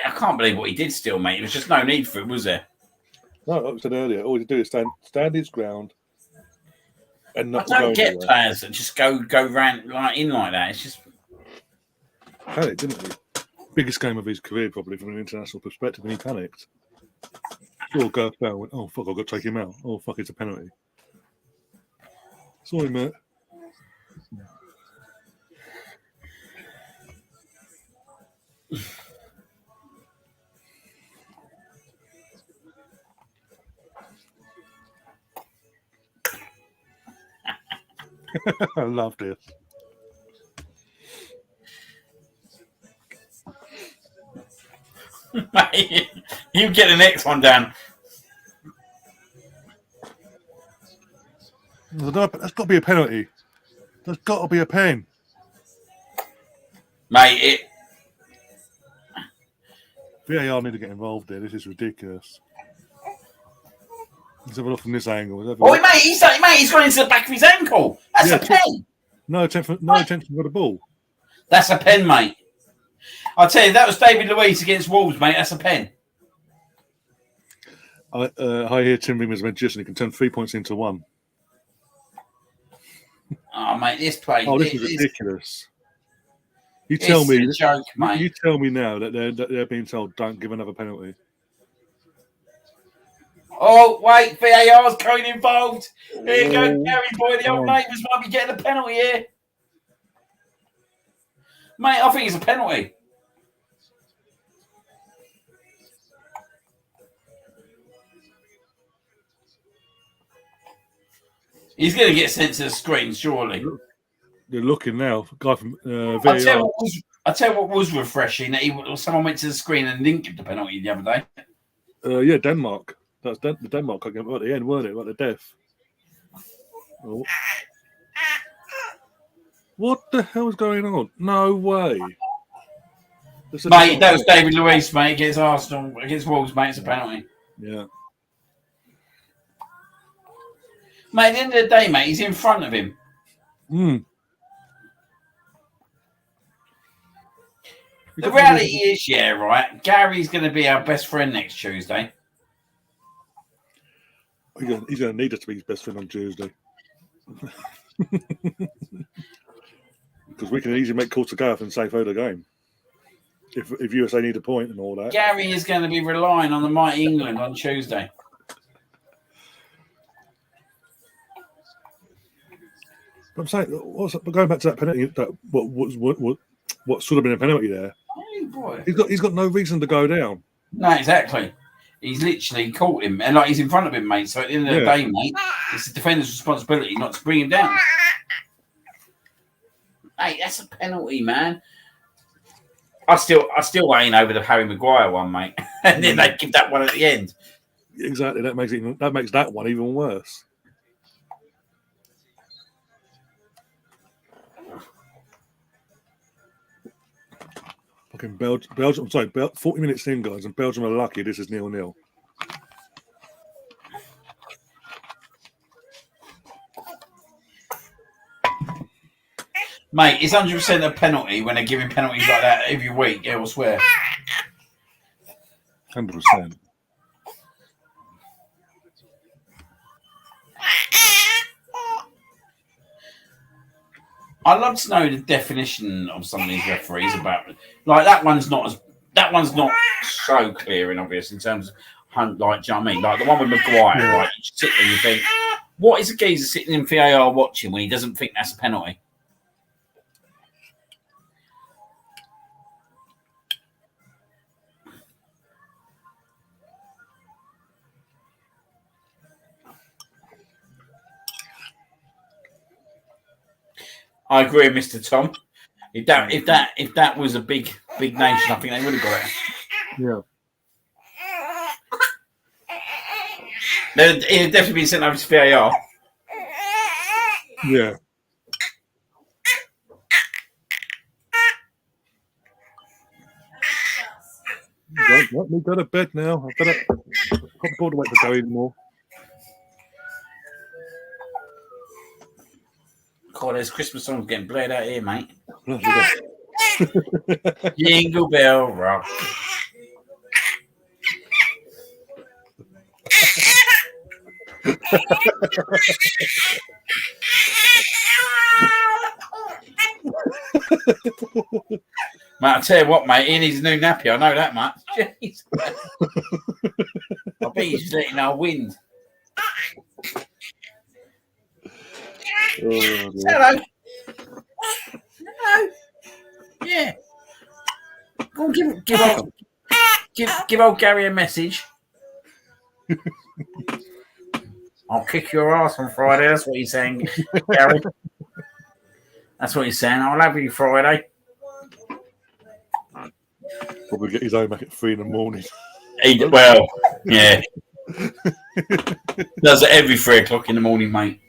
I can't believe what he did still, mate. There was just no need for it, was there? No, like I said earlier, all you do is stand his ground and not I don't get anywhere. players that just go round like in like that. It's just Panicked, didn't he? Biggest game of his career, probably from an international perspective, and he panicked. Sure, Gareth Bale went, "Oh fuck, I've got to take him out. Oh fuck, it's a penalty." Sorry, mate. I love this. Mate, you get the next one down. There's got to be a penalty. There's got to be a pen. Mate, VAR need to get involved there. This is ridiculous. Let's have a look from this angle. mate, he's gone into the back of his ankle. That's a pen. No attention for the ball. That's a pen, mate. I'll tell you, that was David Luiz against Wolves, mate. That's a pen. I hear Tim Ring is a magician. He can turn 3 points into 1. Oh, mate, this play. Oh, this is ridiculous. You tell me, a joke, mate. You tell me now that they're being told don't give another penalty. Oh, wait, VAR's going involved. Here you go, Gary boy. The old neighbours might be getting a penalty here. Mate, I think it's a penalty. He's going to get sent to the screen, surely. They're looking now. Guy from VAR. I tell you what was refreshing that someone went to the screen and didn't give the penalty the other day. Yeah, Denmark. That's the Denmark at the end, weren't it? Like the death. Oh. What the hell's going on? No way. Mate, that was David Luiz, mate, against Arsenal, against Wolves, mate. It's a penalty. Yeah. Mate, at the end of the day, mate, he's in front of him. The reality is, yeah, right, Gary's going to be our best friend next Tuesday. He's going to need us to be his best friend on Tuesday. Because we can easily make calls to Gareth and say, for the game. If USA need a point and all that. Gary is going to be relying on the mighty England on Tuesday. But I'm saying, going back to that penalty, what should have been a penalty there? Oh, boy. He's got no reason to go down. No, exactly. He's literally caught him, and like he's in front of him, mate. So at the end of the day, mate, it's the defender's responsibility not to bring him down. Mate, that's a penalty, man. I still ain't over the Harry Maguire one, mate. And then they give that one at the end. Exactly. That makes that one even worse. Fucking Belgium. I'm sorry, 40 minutes in, guys, and Belgium are lucky this is 0-0. Mate, it's 100% a penalty when they're giving penalties like that every week elsewhere. 100%. I'd love to know the definition of some of these referees about like that one's not so clear and obvious in terms of like, do you know what I mean? Like the one with Maguire, right? You sit there and you think, what is a geezer sitting in VAR watching when he doesn't think that's a penalty? I agree with Mr. Tom. If that was a big nation, I think they would have got it. Yeah. It'd definitely been sent over to VAR. Yeah. Don't let me go to bed now. I can't afford to wait for Gary anymore. God, there's Christmas songs getting played out here, mate. Jingle bell rock. Mate, I'll tell you what, mate, he needs a new nappy. I know that much. Jeez. I bet he's letting our wind. Oh, hello. Hello. Yeah. Go on, give old Gary a message. I'll kick your ass on Friday. That's what he's saying, Gary. That's what he's saying. I'll have you Friday. Probably get his own back at 3 in the morning. Well, yeah. Does it every 3 o'clock in the morning, mate.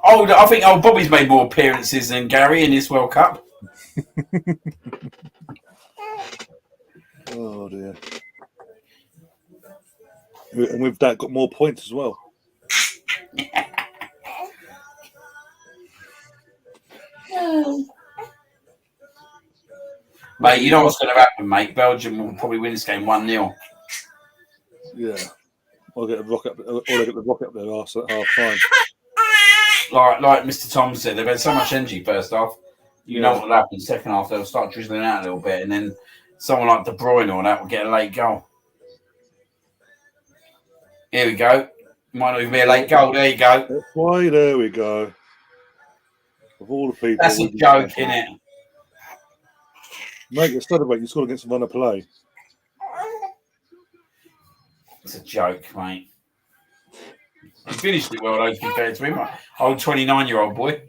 I think old Bobby's made more appearances than Gary in this World Cup. Oh dear. And with that, got more points as well. Mate, you know what's going to happen, mate? Belgium will probably win this game 1-0. Yeah. I'll get a rock up, or they get the rock up their arse at half time. Like Mr. Tom said, they've had so much energy first half. You know what will happen. Second half, they'll start drizzling out a little bit, and then someone like De Bruyne or that will get a late goal. Here we go. Might not even be a late goal. There you go. That's why, there we go. Of all the people. That's a joke, isn't it? Mate, you're celebrating. You scored against Runner Play. It's a joke, mate. He finished it well, though, compared to him. Old 29-year-old boy.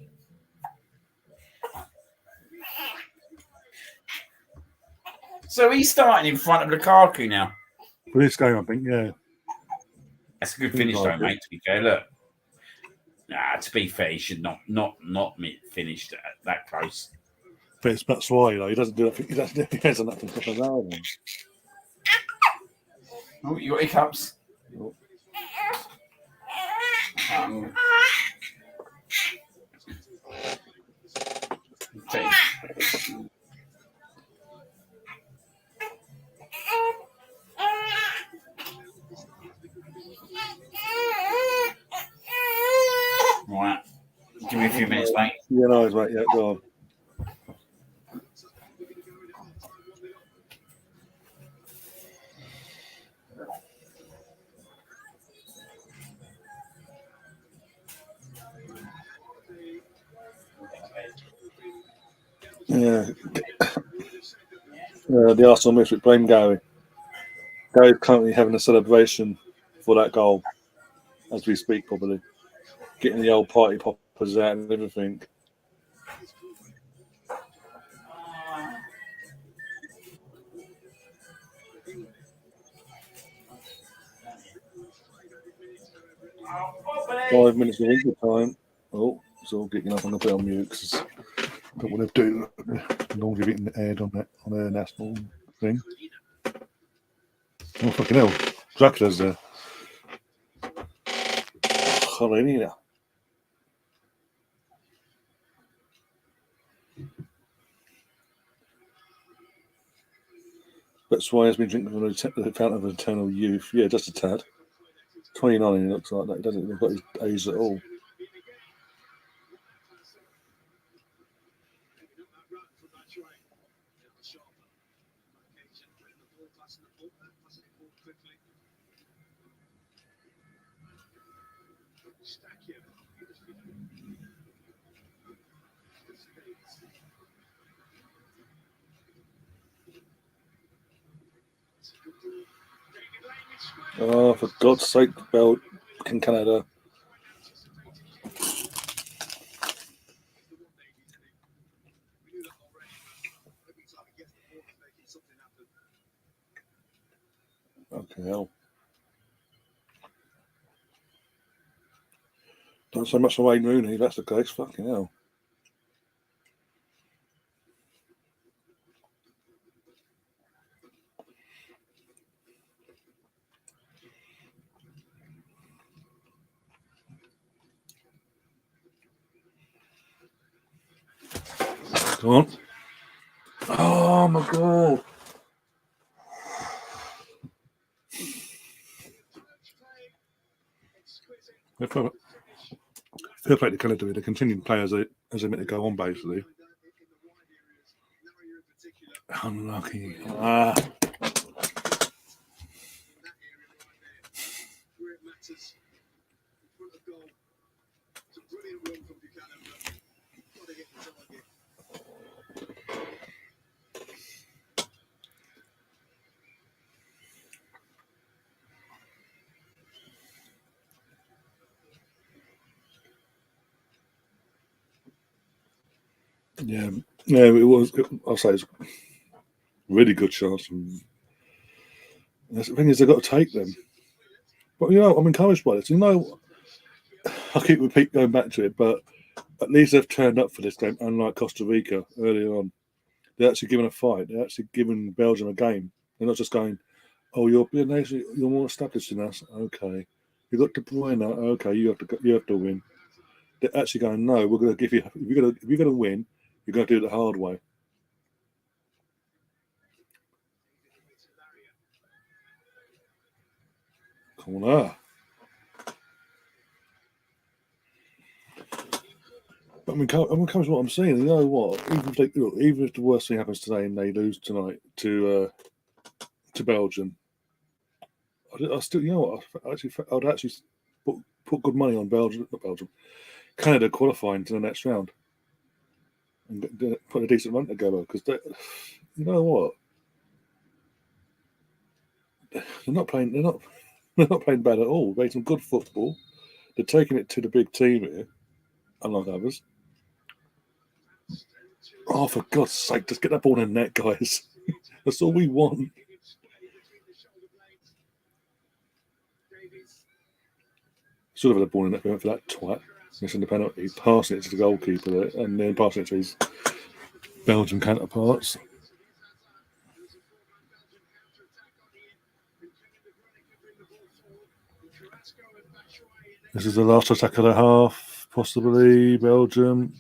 So he's starting in front of Lukaku now. For this game, I think, yeah. That's a good finish, though, mate, to be fair. Look. To be fair, he should not finished that close. But that's why, he doesn't do that. He hasn't nothing to around him. Oh, you got hiccups? Oh. Okay. Right. Give me a few minutes, mate. Yeah, no, mate. Yeah, go on. Yeah. The Arsenal midfield blame Gary. Gary's currently having a celebration for that goal as we speak, probably. Getting the old party poppers out and everything. Oh, 5 minutes of injury time. Oh, it's all getting up on the bit on mute because I don't want to do longer getting aired on their national thing. Oh, fucking hell. Dracula's there. Hallelujah. That's why he's been drinking from the fountain of eternal youth. Yeah, just a tad. 29, he looks like that. He doesn't look like his age at all. Oh, for God's sake, Belgium, Canada. Okay, hell. Don't so much for Wayne Rooney, if that's the case. Fucking hell. Come on. Oh, my God. Fair play to Canada. They continue to play as they meant to go on, basically. Unlucky. Yeah, it was. I'll say it's a really good chance. And the thing is, they've got to take them. But I'm encouraged by this. I keep going back to it, but at least they've turned up for this game, unlike Costa Rica earlier on. They're actually giving a fight. They're actually giving Belgium a game. They're not just going, "Oh, you're more established than us." Okay, you got De Bruyne. Okay, you have to win. They're actually going, "No, we're going to give you. If you're going to win, you're going to do it the hard way." Corner. I mean, comes to what I'm saying. You know what? Even if the worst thing happens today and they lose tonight to Belgium, I still, what? I'd actually put good money on Belgium, not Belgium, Canada qualifying to the next round and put a decent run together because you know what? They're not playing. They're not playing bad at all. They're playing some good football. They're taking it to the big team here, unlike others. Oh, for God's sake, just get that ball in the net, guys. That's all we want. Should have had a ball in the net for that twat. Missing the penalty, passing it to the goalkeeper there, and then passing it to his Belgian counterparts. This is the last attack of the half, possibly. Belgium,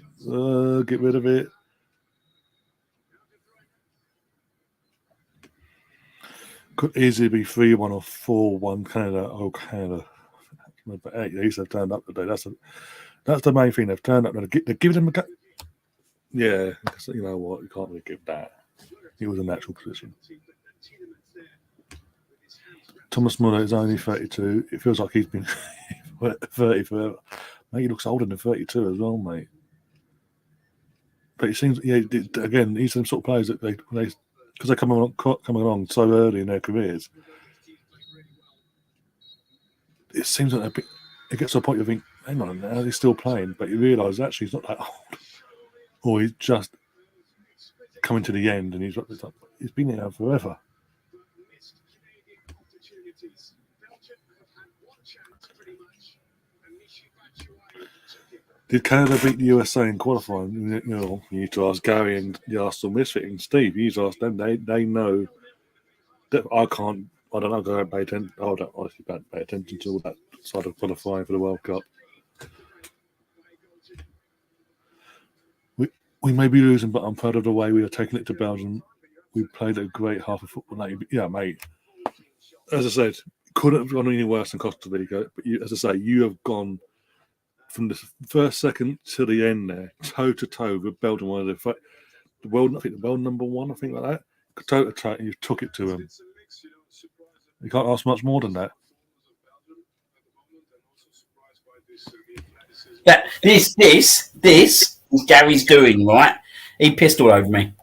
get rid of it. Could easily be 3-1 or 4-1 Canada. Oh, Canada. But hey, at least they've turned up today. That's the main thing. They've turned up. They're giving them a go. Yeah, you know what? You can't really give that. He was a natural position. Thomas Muller is only 32. It feels like he's been 30 forever. Mate, he looks older than 32 as well, mate. But it seems, again, he's some sort of players that because they come along so early in their careers. It seems like it gets to a point you think, hang on, now he's still playing, but you realise actually he's not that old, or he's just coming to the end, and he's been here forever. Did Canada beat the USA in qualifying? You need to ask Gary and the Arsenal Misfit and Steve. You need to ask them. They know that I can't. I don't know. I don't pay attention. I don't honestly pay attention to all that side of qualifying for the World Cup. We may be losing, but I'm proud of the way we are taking it to Belgium. We played a great half of football. Yeah, mate. As I said, couldn't have gone any worse than Costa Rica. But as I say, you have gone from the first second to the end there, toe to toe with Belgium, one of the world, I think the world number one, I think like that. Toe to toe, and you took it to them. You can't ask much more than that. Yeah, this is Gary's doing, right? He pissed all over me.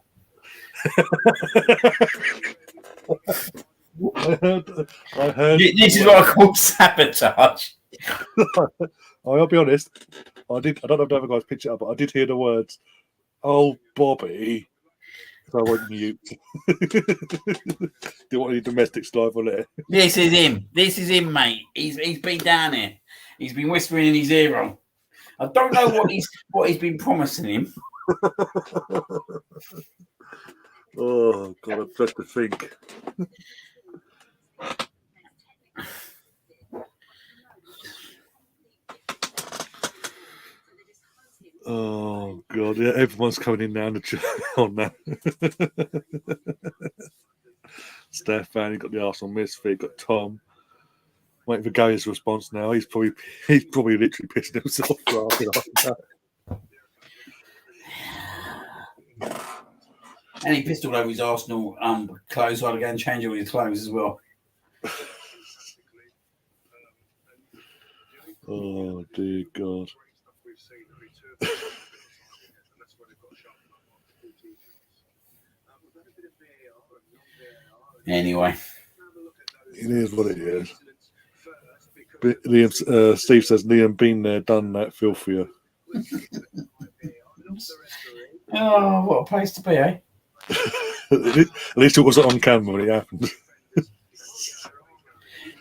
I heard. This is what I call sabotage. I'll be honest. I don't know if the other guys picked it up, but I did hear the words, "Oh, Bobby." So I went mute. Do you want any domestic stuff on there? This is him, mate. He's been down here. He's been whispering in his ear. I don't know what he's been promising him. Oh God, I'm just to think. Oh God, yeah, everyone's coming in now on that. Stefan, you got the Arsenal Misfit, got Tom. Waiting for Gary's response now. He's probably literally pissing himself laughing. And he pissed all over his Arsenal clothes, so I'll go and change all his clothes as well. Oh dear God. Anyway. It is what it is. Steve says Liam been there, done that, feel for you. Oh, what a place to be, eh? At least it wasn't on camera when it happened.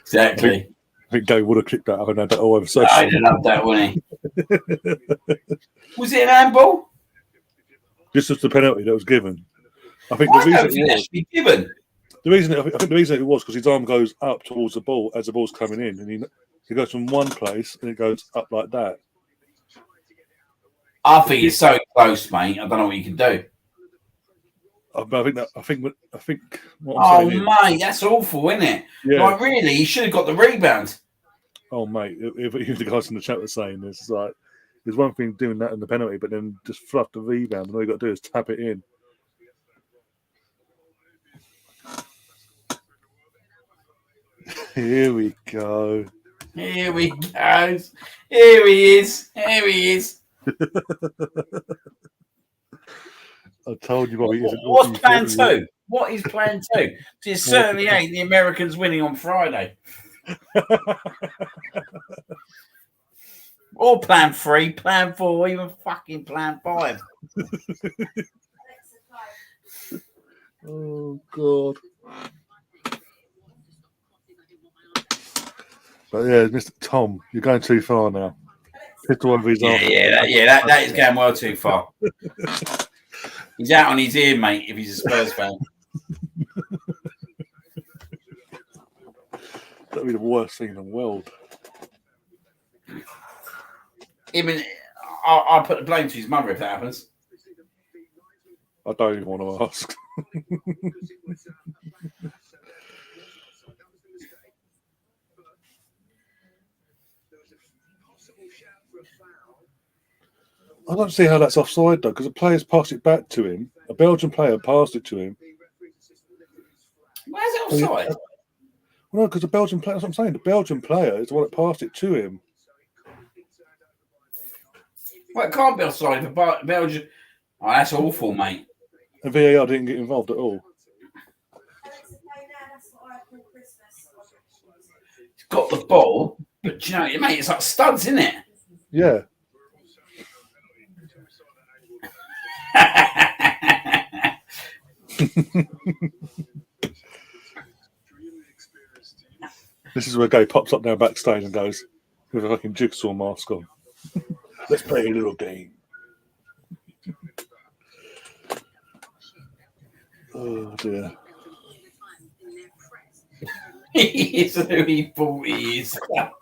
Exactly. I think Gary would have clicked that up and had that all over I social. did love that, wouldn't he? Was it an handball? This was the penalty that was given. I think Why the reason don't you think that should be given? I think the reason it was because his arm goes up towards the ball as the ball's coming in, and he goes from one place and it goes up like that. I think it's so close, mate. I don't know what you can do. But I think what Oh, I'm saying mate, that's awful, isn't it? yeah. Like, really, he should have got the rebound. Oh, mate, if the guys in the chat were saying this, it's like there's one thing doing that in the penalty, but then just fluff the rebound, and all you got to do is tap it in. Here we go. Here we go. Here he is. Here he is. I told you, Bobby. What's plan two? What is plan two? It certainly ain't the Americans winning on Friday. Or plan 3, plan 4, even fucking plan 5. Oh, God. But yeah, Mr. Tom, you're going too far now. Pistol over his arm. That is going well too far. He's out on his ear, mate, if he's a Spurs fan. That'd be the worst thing in the world. Even I'll put the blame to his mother if that happens. I don't even want to ask. I don't see how that's offside though, because the players passed it back to him. A Belgian player passed it to him. Why is it offside? Well, no, because the Belgian player. That's what I'm saying. The Belgian player is the one that passed it to him. Well, it can't be offside for Belgium. Oh, that's awful, mate. And VAR didn't get involved at all. He's got the ball, but you know, mate, it's like studs, isn't it? Yeah. This is where Gay pops up now backstage and goes with a fucking jigsaw mask on. Let's play a little game. Oh dear. He is who he thought he is.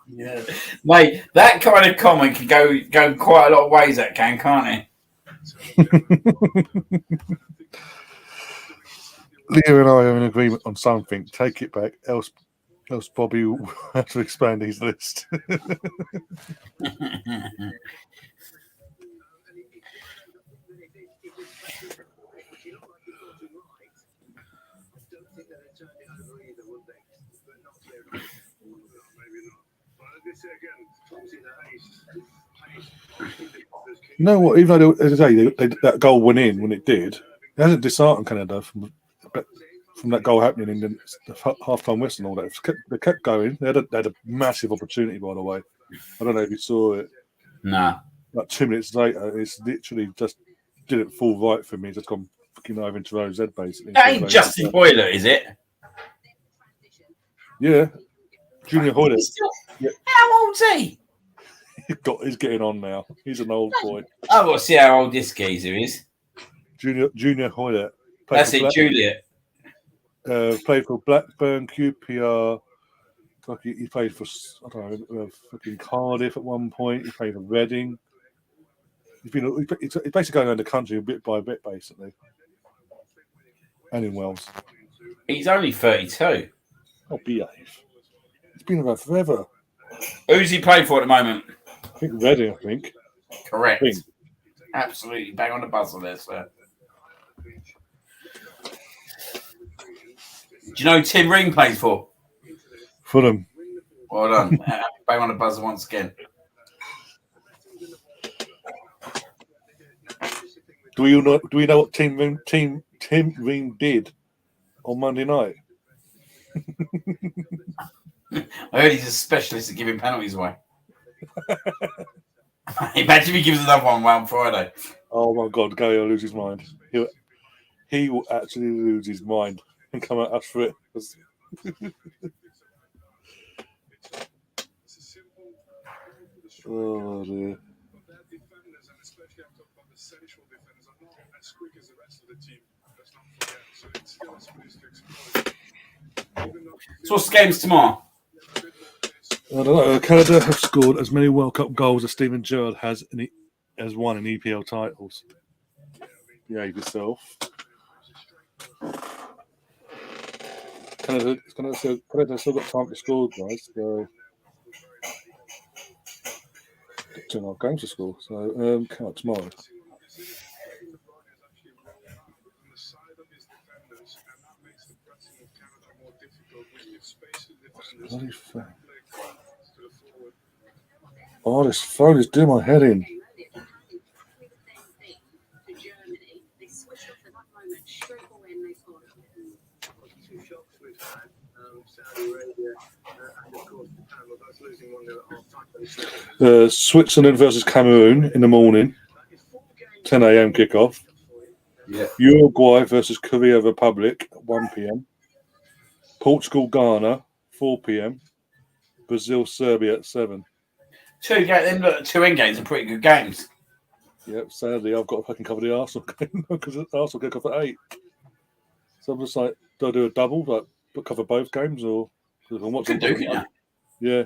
Yeah. Mate, that kind of comment can go quite a lot of ways, that can't it? Leo and I are in agreement on something. Take it back, else Bobby will have to expand his list. You know what? Even though, as I say, that goal went in when it did, it hasn't disheartened Canada from that goal happening in the half-time whistle and all that. They kept going. They had a massive opportunity, by the way. I don't know if you saw it. Nah. Like 2 minutes later, it's literally just didn't fall right for me. It's just gone fucking over into Rose head, basically. That ain't Justin Hoylett, is it? Yeah. Junior Hoylett. Yeah. How old's he? He's getting on now. He's an old boy. I've got to see how old this geezer is. Junior Hoylett. That's it, Juliet. Played for Blackburn, QPR. He played for, I don't know, fucking Cardiff at one point. He played for Reading. He's basically going around the country bit by bit, basically. And in Wales. He's only 32. Oh, behave. He's been around forever. Who's he playing for at the moment? I think Reading, I think. Correct. Absolutely. Bang on the buzzer there, sir. Do you know who Tim Ring plays for? Fulham. Well done. Bang on the buzzer once again. Do we know what Tim Ring did on Monday night? I heard he's a specialist at giving penalties away. Imagine if he gives another one on Friday. Oh my God, Gary will lose his mind. He will actually lose his mind and come at us for it. Oh dear. So what's the games tomorrow? I don't know. Canada have scored as many World Cup goals as Steven Gerrard has won in EPL titles. Yeah, yourself. Canada still got time to score, guys. So, got 2.5 games to score. So, count tomorrow. Bloody thing. Oh, this phone is doing my head in. Switzerland versus Cameroon in the morning, 10 a.m. kickoff. Yeah. Uruguay versus Korea Republic, 1 p.m. Portugal Ghana, 4 p.m. Brazil Serbia at 7. Two end games are pretty good games. Yep, sadly I've got to fucking cover the Arsenal game because Arsenal kick off at 8. So I'm just like, do I do a double, like cover both games, or because I'm watching? Could do, couldn't you? Yeah.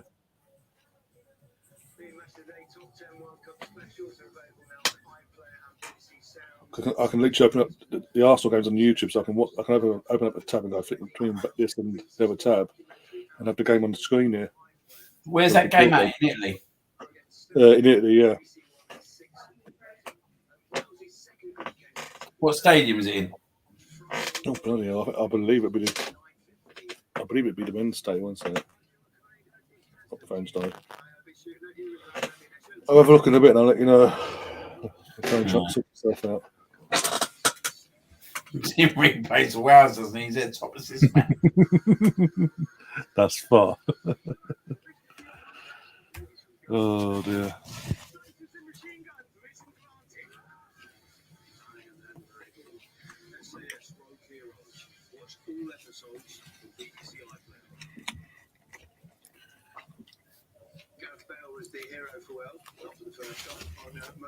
I can literally open up the Arsenal games on YouTube, so I can open up a tab and go flick between this and the other tab, and have the game on the screen here. Where's that game at? In Italy? In Italy, yeah. What stadium is it in? Oh bloody hell! I believe it'd be the Wednesday, won't it? Not the phone's died. I'll have a look in a bit and I'll let you know. I'll try and sort myself out. He replays Wales, doesn't he? He's at the top of this man. That's far. Oh dear.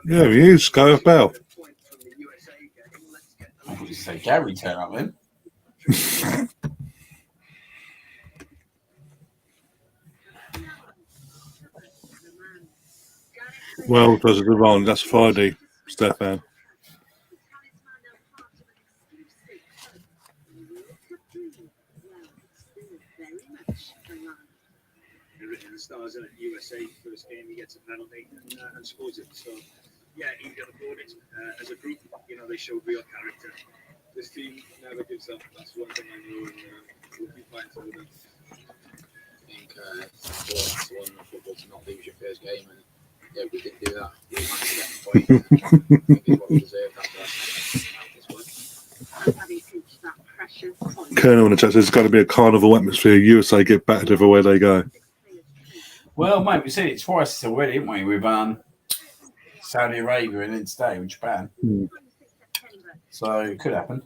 Yeah, he is, Gareth Bale. I thought you say Gary turn up then. Well, does it wrong? That's Friday, Stefan. The stars at USA first game, he gets a penalty and scores it. So, yeah, he got applauded as a group. You know, they showed real character. This team never gives up. That's one thing I know, and we'll be fine for them. I think it's important in football to not lose your first game, and yeah, we didn't do that. We managed to get the point. I think it's what we deserved after that. Colonel in the chat says there's going to be a carnival atmosphere. USA get battered everywhere they go. Well, mate, we said it twice already, haven't we? With Saudi Arabia and then today with Japan. So it could happen.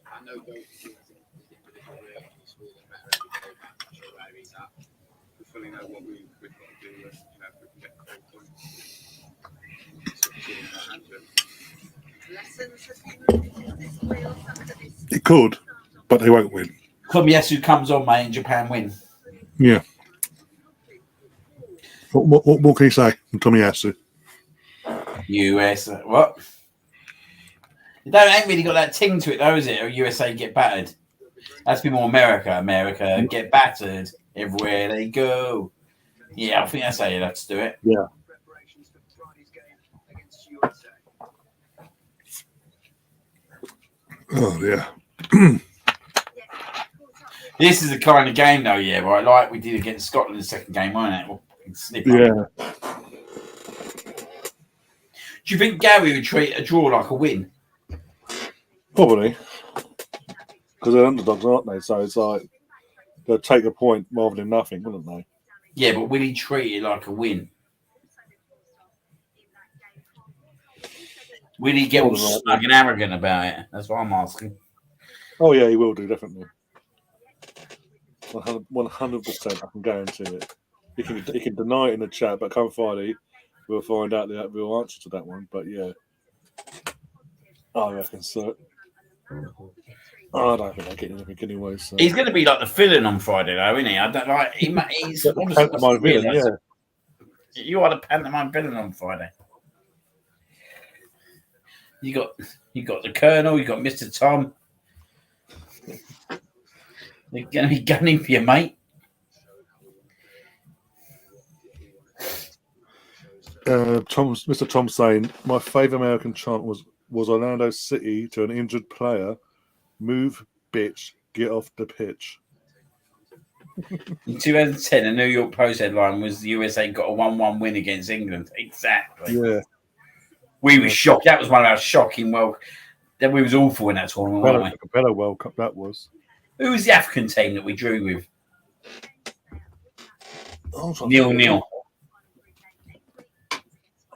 I know both teams individual work in the school and better every day, but I'm not sure where he's at. We're filling out what we've got to do. If we can get cold points. It could, but they won't win. Komiyasu comes on, mate, and Japan win. Yeah. What can you say, Tomiyasu? US, what? It ain't really got that ting to it, though, is it? Or USA get battered. That's be more America. America get battered everywhere they go. Yeah, I think that's how you'd have to do it. Yeah. Oh, yeah. This is the kind of game, though, yeah, right? Like we did against Scotland in the second game, wasn't it? We'll snip up. Yeah. Do you think Gary would treat a draw like a win? Probably. Because they're underdogs, aren't they? So it's like they'll take a point rather than nothing, wouldn't they? Yeah, but will he treat it like a win? Will he get all More than likely. smug and arrogant about it? That's what I'm asking. Oh yeah, he will do, definitely. 100%, I can guarantee it. He can deny it in the chat, but come Friday, we'll find out the real answer to that one. But yeah, I reckon so. I don't think they're getting anything anyway. So. He's going to be like the villain on Friday, though, isn't he? I don't like. He's The pantomime villain, yeah. You are the pantomime villain on Friday. You got the Colonel. You got Mr. Tom. They're going to be gunning for you, mate. Mr. Tom saying my favourite American chant was Orlando City to an injured player. Move, bitch, get off the pitch. In 2010, a New York Post headline was the USA got a 1-1 win against England. Exactly. Yeah. We were shocked. That was one of our shocking. Well, then we was awful in that tournament, weren't we? Capella World Cup, that was. Who was the African team that we drew with? 0-0.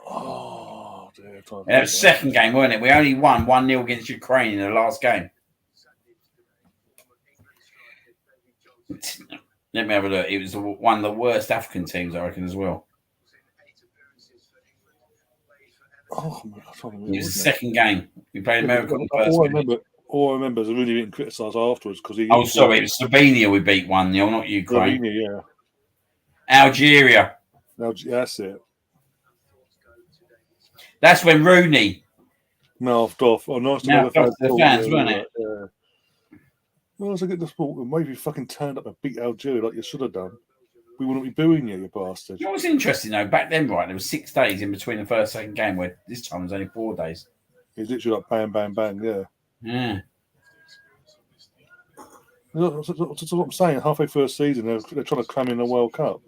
Oh, dear. That was second game, weren't it? We only won 1-0 against Ukraine in the last game. Let me have a look. It was one of the worst African teams, I reckon, as well. Oh, It was the second game. We played America on the first game. All I remember is really getting criticised afterwards because he. Oh, sorry, it was Slovenia we beat 1-0, not Ukraine. Slovenia, Algeria. yeah. That's it. That's when Rooney. Mouthed off. Oh, nice to know the fans, wasn't it? Yeah. Well, as I get the sport, maybe you fucking turned up and beat Algeria like you should have done. We wouldn't be booing you, you bastard. You know what's interesting though? Back then, right, there was 6 days in between the first and second game, where this time it was only 4 days. It's literally like bang, bang, bang, yeah. Yeah. That's what I'm saying. Halfway through the season, they're trying to cram in the World Cup.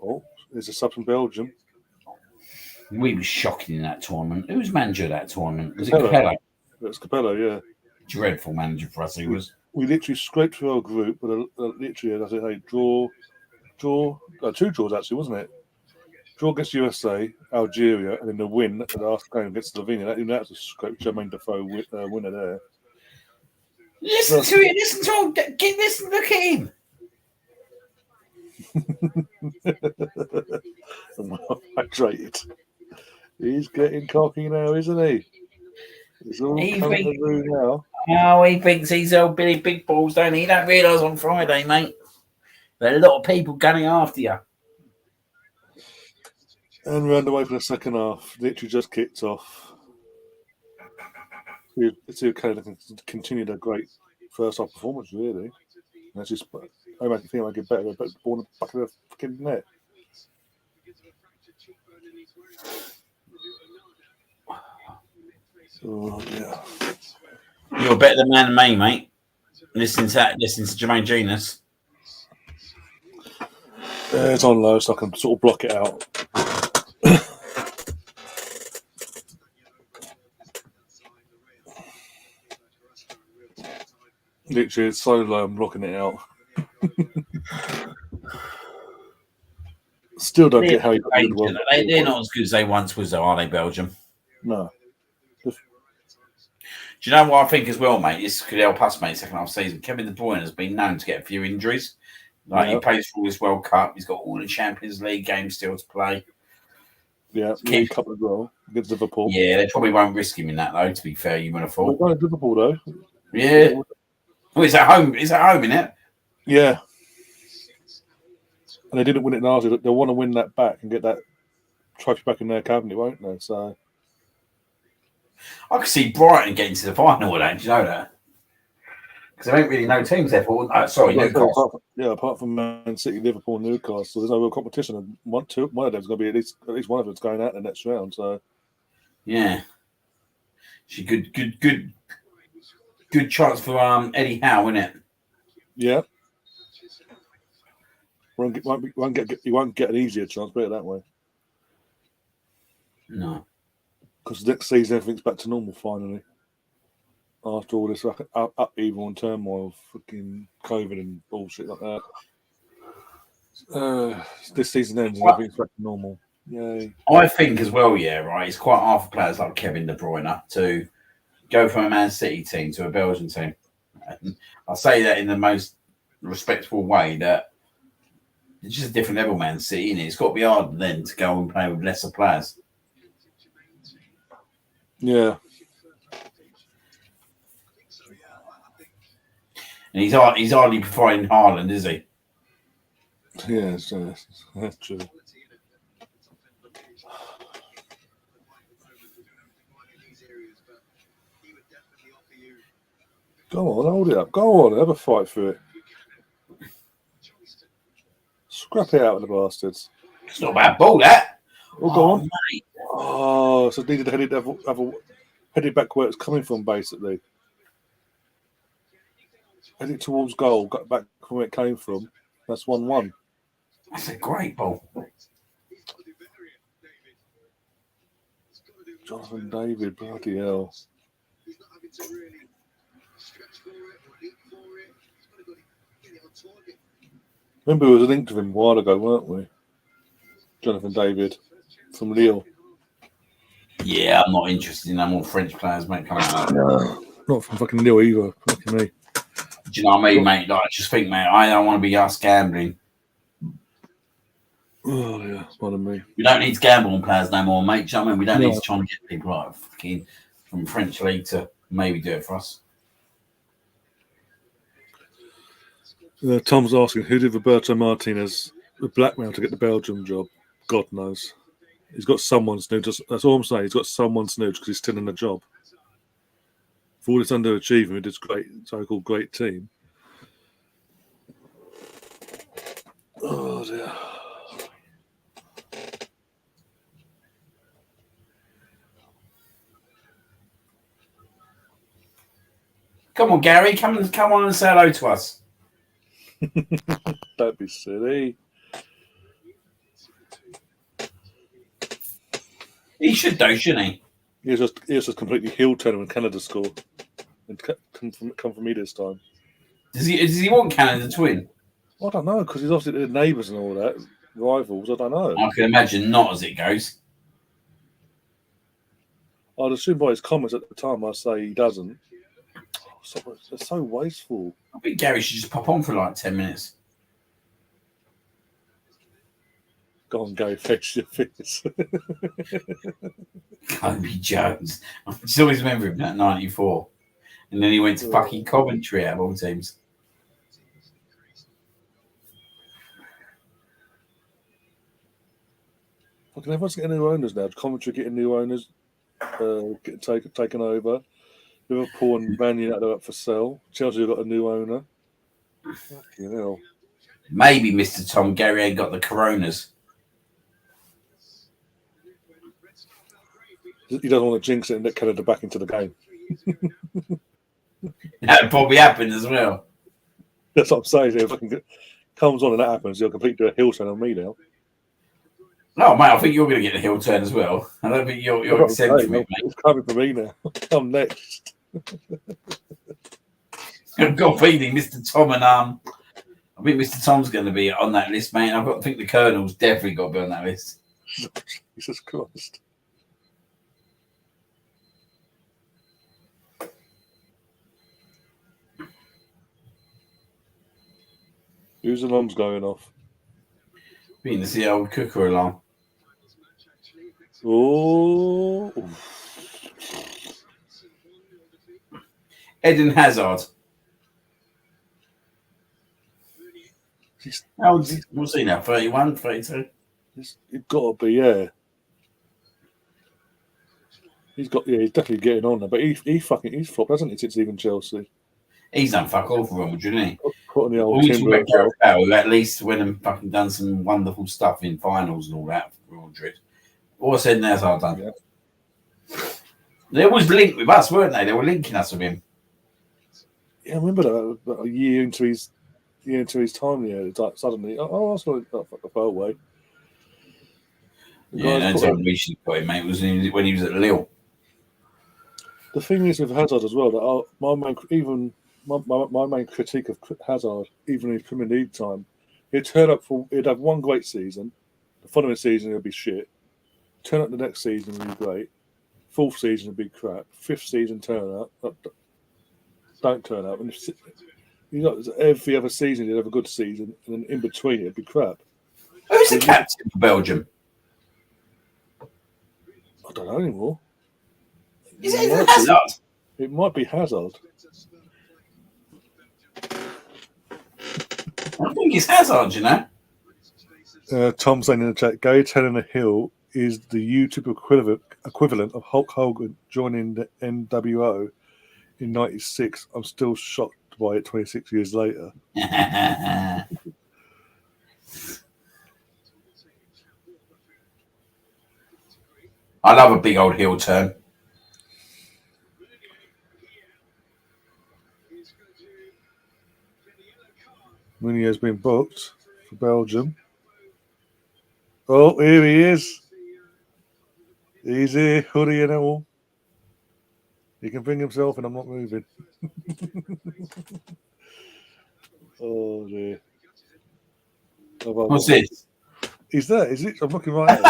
Oh, there's a sub from Belgium. We were shocking in that tournament. Who was manager of that tournament? Was Capello. it Capello? It's Capello, yeah. Dreadful manager for us, he was. We literally scraped through our group, but literally, as I say, draw, 2 draws actually, wasn't it? Draw against USA, Algeria, and then the win at the last game against Slovenia. That was a scrape. Jermaine Defoe winner there. Listen to it. Listen to him. Listen. Look at him. I'm hydrated. He's getting cocky now, isn't he? He's all coming through now. Oh, he thinks he's old Billy Big Balls, don't he? You don't realise on Friday, mate. There are a lot of people gunning after you. And we're underway for the second half. Literally just kicked off. It's okay to continue their great first half performance, really. And it's just, I think I get better, but the ball in the back of the fucking net. Oh, yeah. You're a better man than me, mate. Listen to Jermaine Genius. It's on low, so I can sort of block it out. Literally, it's so low, I'm blocking it out. Still don't get how you got good work. They're not as good as they once was, though, are they, Belgium? No. Do you know what I think as well, mate? This could help us, mate, second half season. Kevin De Bruyne has been known to get a few injuries. He plays for all this World Cup. He's got all the Champions League games still to play. Yeah, League Cup as well against Liverpool. Yeah, they probably won't risk him in that, though, to be fair, you would have thought. Well, Liverpool, though. Yeah. Oh, it's at home. It's at home, isn't it? Yeah. And they didn't win it last year. They'll want to win that back and get that trophy back in their cabinet, won't they? So I could see Brighton getting to the final with that. Do you know that? Because there ain't really no teams there for. Newcastle. Apart from Man City, Liverpool, and Newcastle, there's no real competition. And one of them's going to be at least one of them's going out in the next round. So yeah, she good chance for Eddie Howe, isn't it? Yeah. He won't get an easier chance, put it that way. No. Because next season everything's back to normal finally. After all this upheaval and turmoil, fucking COVID and bullshit like that. This season ends and everything's back to normal. Yay. I think as well, yeah, right. It's quite hard for players like Kevin De Bruyne to go from a Man City team to a Belgian team. And I say that in the most respectful way, that it's just a different level, Man City, and it's got to be hard then to go and play with lesser players. Yeah. And he's hardly providing Haaland, is he? Yeah, that's true. Go on, hold it up. Go on, have a fight for it. Scrap it out with the bastards. It's not a bad ball, that. Oh, go on. Mate. Oh, so needed to head it back where it's coming from, basically. Head it towards goal, got back from where it came from. That's 1-1. That's a great ball. Jonathan David, bloody hell. Remember, we was linked with him a while ago, weren't we? Jonathan David from Lille. Yeah, I'm not interested in no more French players, mate. Coming out. No, not from fucking Lille either. Fucking me. Do you know what I mean, mate? Like, I just think, mate, I don't want to be us gambling. Oh, yeah, pardon me. We don't need to gamble on players no more, mate. Do you know what I mean? We don't need to try and get people like fucking from French league to maybe do it for us. Tom's asking, who did Roberto Martinez blackmail to get the Belgium job? God knows. He's got someone snoodged. That's all I'm saying. He's got someone snoodged because he's still in the job. For all this underachievement with this great, so-called great team. Oh, dear. Come on, Gary. Come on and say hello to us. Don't be silly. He should, though, shouldn't he? He was just completely heel turner when Canada scored. And come from me this time. Does he want Canada to win? I don't know, because he's obviously the neighbours and all that. Rivals, I don't know. I can imagine not as it goes. I'd assume by his comments at the time I say he doesn't. They're so wasteful. I think Gary should just pop on for like 10 minutes. Go on, Gary, fetch your fits. Kobe Jones. I just always remember him at 94. And then he went to fucking Coventry out of all teams. Fucking everyone's getting new owners now. Coventry getting new owners, getting taken over. Liverpool and Man United are up for sale. Chelsea have got a new owner. Fucking hell. Maybe Mr. Tom Gary ain't got the coronas. He doesn't want to jinx it and get Canada back into the game. That would probably happen as well. That's what I'm saying. If it comes on and that happens, he'll completely do a heel turn on me now. No, mate, I think you're going to get the heel turn as well. I don't think you're exempt from it, mate. It's coming for me now. I'm next. I've got a feeling Mr. Tom and I think Mr. Tom's going to be on that list, mate. I think the Colonel's definitely got to be on that list. Jesus Christ. Whose alarm's going off? Being the old cooker alarm. Oh. Eden Hazard. How old is he? What's he now? 31, 32? It's got to be, yeah. He's definitely getting on there. But he's flopped, hasn't he, since leaving Chelsea? He's done fuck all for Real Madrid, isn't he? Put on the old Well, timber. who at least went and fucking done some wonderful stuff in finals and all that for Real Madrid. What's Eden Hazard done? Yeah. They always linked with us, weren't they? They were linking us with him. Yeah, I remember that about a year into his time there. It's like suddenly, that's not far away. Yeah, that's how we should put him, mate. Was when he was at Lille. The thing is with Hazard as well that my main critique of Hazard, even in Premier League time, he'd have one great season, The following season it'll be shit. Turn up the next season will be great. Fourth season will be crap. Fifth season turn up. Don't turn up. And every other season you'd have a good season, and then in between it'd be crap. Who's the captain for Belgium? I don't know anymore. Is it Hazard? It might be Hazard. I think it's Hazard, you know. Tom saying in the chat, Gary Tanner Hill is the YouTube equivalent of Hulk Hogan joining the NWO in '96. I'm still shocked by it 26 years later. I love a big old heel turn. Mooney has been booked for Belgium. Oh, here he is. He's here, hoodie and all. He can bring himself, and I'm not moving. Oh dear. What's this? He's there, is it? I'm looking right at him.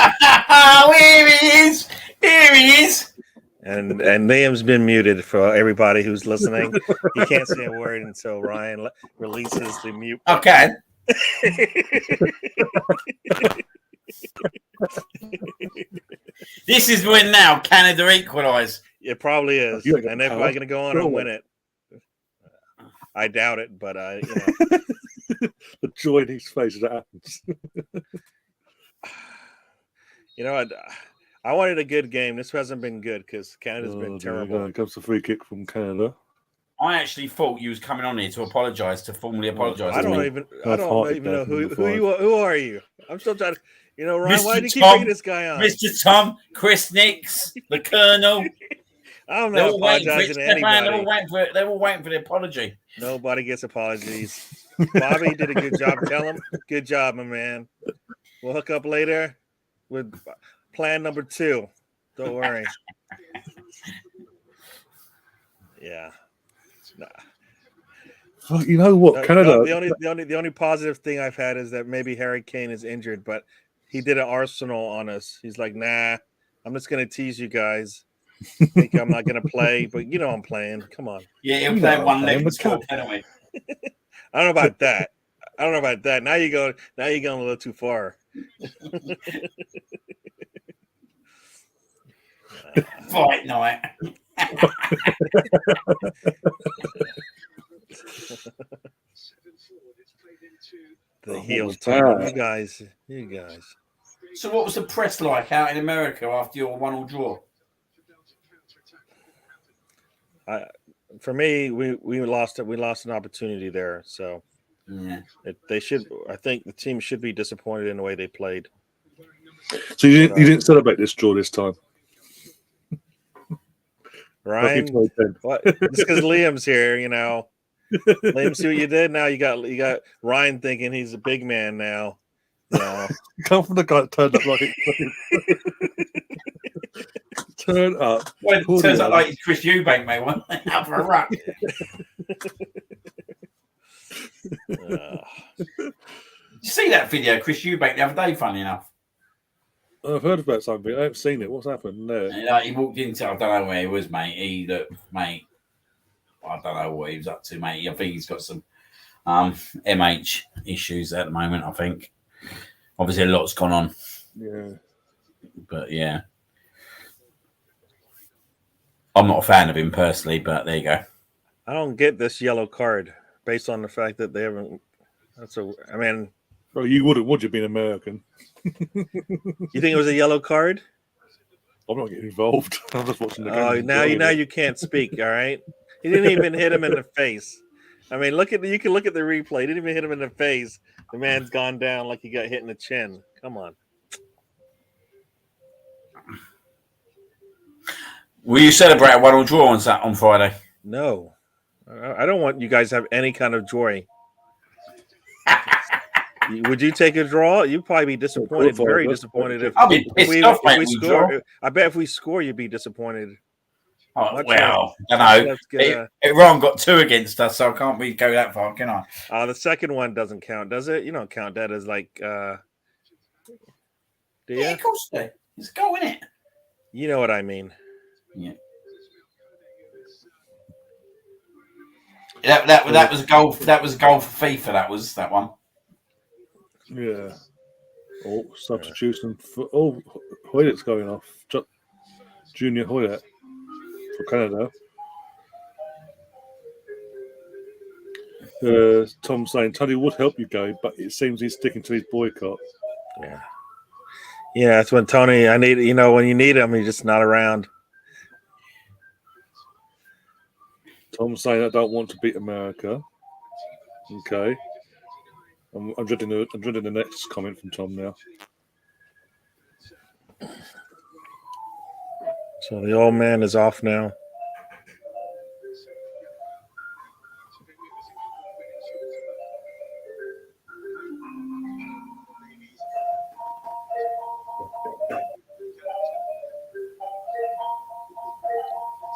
Oh, here he is! Here he is! And Liam's been muted for everybody who's listening. He can't say a word until Ryan releases the mute. Okay. This is when now Canada equalise. It probably is. You ain't got And they're power. probably going to go on and win it. I doubt it, but The joy in his face as that happens. I wanted a good game. This hasn't been good because Canada's been terrible. Here comes the free kick from Canada. I actually thought you was coming on here to apologise, to formally apologise. I to don't me. even Half-hearted know there who from you are. Who are you? I'm still trying to. Ryan, Mr. why do you keep Tom, bringing this guy on? Mr. Tom, Chris Nix, the Colonel. I'm They're not all waiting for apologizing it. to Stefan, anybody. they're all waiting for the apology. Nobody gets apologies. Bobby did a good job. Tell him, good job, my man. We'll hook up later with plan number 2. Don't worry. Yeah. Nah. Well, you know what, Canada. The only positive thing I've had is that maybe Harry Kane is injured, but he did an Arsenal on us. He's like, nah, I'm just gonna tease you guys. Think I'm not gonna play, but I'm playing. Come on. Yeah, he'll play one leg and score penalty. I don't know about that. Now you're going a little too far. Fight night. The heel wow. team. You guys. So what was the press like out in America after your 1-1 draw? For me, we lost it. We lost an opportunity there. So Yeah. I think the team should be disappointed in the way they played. So you didn't celebrate this draw this time, Ryan? What? Just because Liam's here, Liam, see what you did. Now you got Ryan thinking he's a big man now. Come from the guy that turned up like turn up. Well, it turns out like Chris Eubank, mate, one out for a ruck. Did you see that video, Chris Eubank, the other day? Funny enough, I've heard about something. I haven't seen it. What's happened there? he walked into. I don't know where he was, mate. He looked, mate. I don't know what he was up to, mate. I think he's got some MH issues at the moment. I think obviously a lot's gone on. Yeah, but yeah, I'm not a fan of him personally. But there you go. I don't get this yellow card based on the fact that they haven't. Well, you wouldn't, would you, being American? You think it was a yellow card? I'm not getting involved. I'm just watching the game. Oh, now you can't speak. All right. He didn't even hit him in the face. I mean, you can look at the replay. He didn't even hit him in the face. The man's gone down like he got hit in the chin. Come on. Will you celebrate a 1-1 draw on Friday? No, I don't want you guys to have any kind of joy. Would you take a draw? You'd probably be disappointed, very disappointed. If I'll be pissed off, mate, we score. I bet if we score, you'd be disappointed. Oh, well, I know. Iran got 2 against us, so I can't really go that far, can I? The second one doesn't count, does it? You don't count that as like Do Yeah, you? of course they do. It's a goal, isn't it? You know what I mean. Yeah. That was a goal. That was a goal for FIFA. That one. Yeah. Oh, substitution for Hoylett's going off. Junior Hoylett for Canada. Tom saying Tony would help you go, but it seems he's sticking to his boycott. Yeah. Yeah, it's when Tony, when you need him, he's just not around. Tom saying I don't want to beat America. Okay. I'm dreading the next comment from Tom now. So the old man is off now.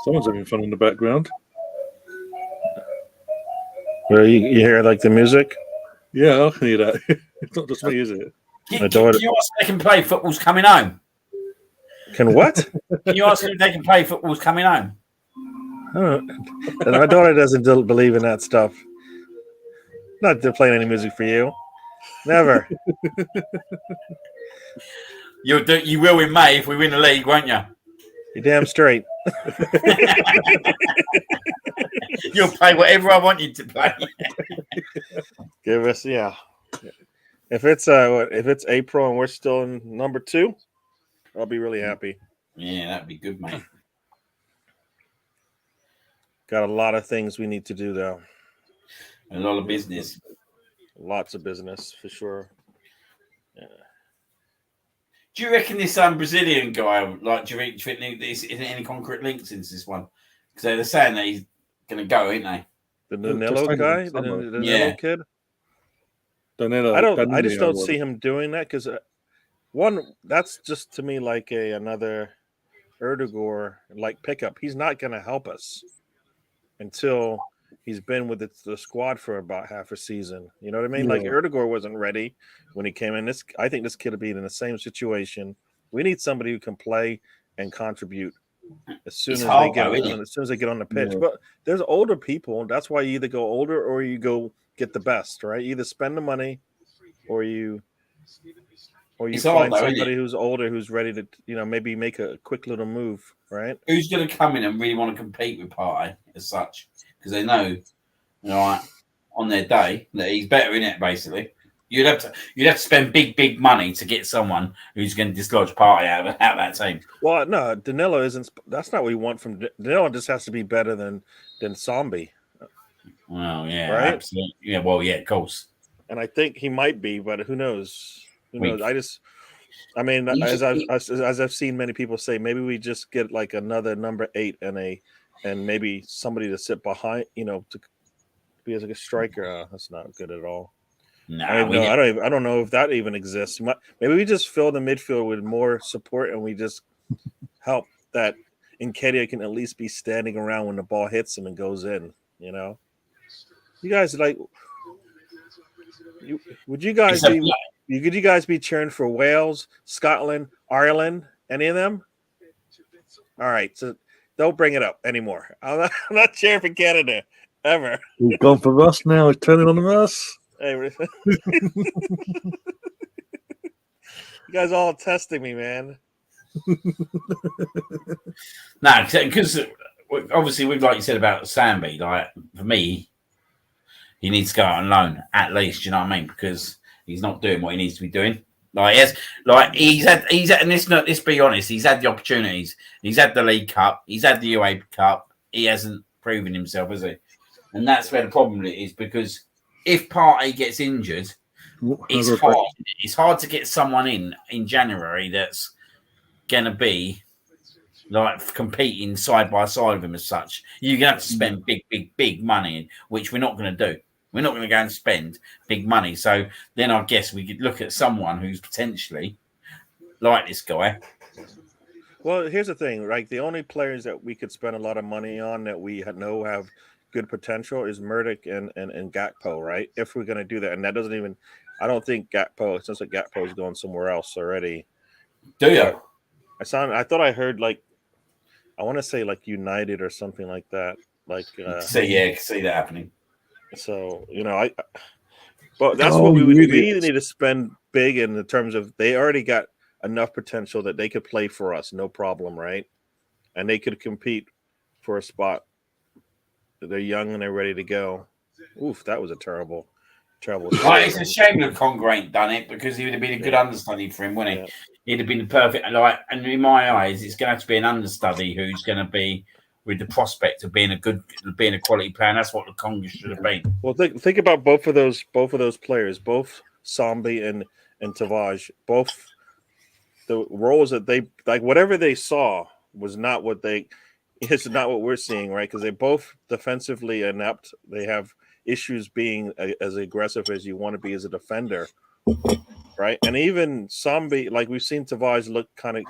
Someone's having fun in the background. Where you hear like the music? Yeah, I can hear that. It's not just me, is it? Can you ask if they can play football's coming home? Can what? Can you ask if they can play football's coming home? My daughter doesn't believe in that stuff. Not they're playing any music for you. Never. You will in May if we win the league, won't you? You're damn straight. You'll play whatever I want you to play. Give us, yeah. If it's April and we're still in number 2, I'll be really happy. Yeah, that'd be good, mate. Got a lot of things we need to do though. A lot of business. Lots of business for sure. Yeah. Do you reckon this Brazilian guy, like, do you think there's any concrete links into this one? Because they're saying that he's going to go, ain't they? The Danilo guy, the Danilo kid. Danilo. I just don't see him doing that because one, that's just to me like another Erdogan like pickup. He's not going to help us until he's been with the squad for about half a season. You know what I mean? Yeah. Like Erdogan wasn't ready when he came in. I think this kid will be in the same situation. We need somebody who can play and contribute as soon as they get on the pitch. Yeah. But there's older people. That's why you either go older or you go get the best, right? You either spend the money or you find somebody who's older who's ready to, maybe make a quick little move, right? Who's going to come in and really want to compete with Partey as such? Because they know, on their day that he's better in it. Basically, you'd have to spend big money to get someone who's going to dislodge Partey out of that team. Well, no, Danilo isn't. That's not what we want from Danilo. Just has to be better than Sambi. Well, yeah, right? Absolutely. Yeah, well, yeah, of course. And I think he might be, but who knows? Who knows? As I've seen many people say, maybe we just get like another number 8 and maybe somebody to sit behind, to be as like a striker. That's not good at all. No, I don't know if that even exists. Maybe we just fill the midfield with more support and we just help that Nketiah can at least be standing around when the ball hits him and goes in. You guys would you guys be cheering for Wales, Scotland, Ireland, any of them? All right, so don't bring it up anymore. I'm not cheering for Canada ever. He's gone for us now. He's turning on us. Hey, you guys all testing me, man. No, because obviously, like you said about Sambi, like for me, he needs to go out on loan at least. You know what I mean? Because he's not doing what he needs to be doing. Let's be honest. He's had the opportunities. He's had the League Cup. He's had the UEFA Cup. He hasn't proven himself, has he? And that's where the problem is, because if Partey gets injured, it's hard. It's hard to get someone in January that's going to be like competing side by side with him as such. You're going to have to spend big money, which we're not going to do. We're not going to go and spend big money. So then I guess we could look at someone who's potentially like this guy. Well, here's the thing, right? The only players that we could spend a lot of money on that we know have good potential is Murdoch and Gakpo, right? If we're going to do that. And that doesn't even – I don't think Gakpo – it sounds like Gakpo is going somewhere else already. Do you? I thought I heard like, I want to say like United or something like that. Like, See that happening. so but that's Oh, what we you would. We idiots. either need to spend big in the terms of they already got enough potential that they could play for us, no problem, right? And they could compete for a spot. They're young and they're ready to go. Oof, that was a terrible. Like, it's a shame that Conger ain't done it because he would have been a good understudy for him, wouldn't he? Yeah. He'd have been the perfect. And in my eyes, it's going to have to be an understudy who's going to be with the prospect of being a quality player. And that's what the Conger should have been. Well, think about both of those players, both Sambi and Tavage, both the roles that they like. Whatever they saw was not what they. It's not what we're seeing, right? Because they're both defensively inept. They have issues being as aggressive as you want to be as a defender, right? And even Sambi, like we've seen Tavage look kind of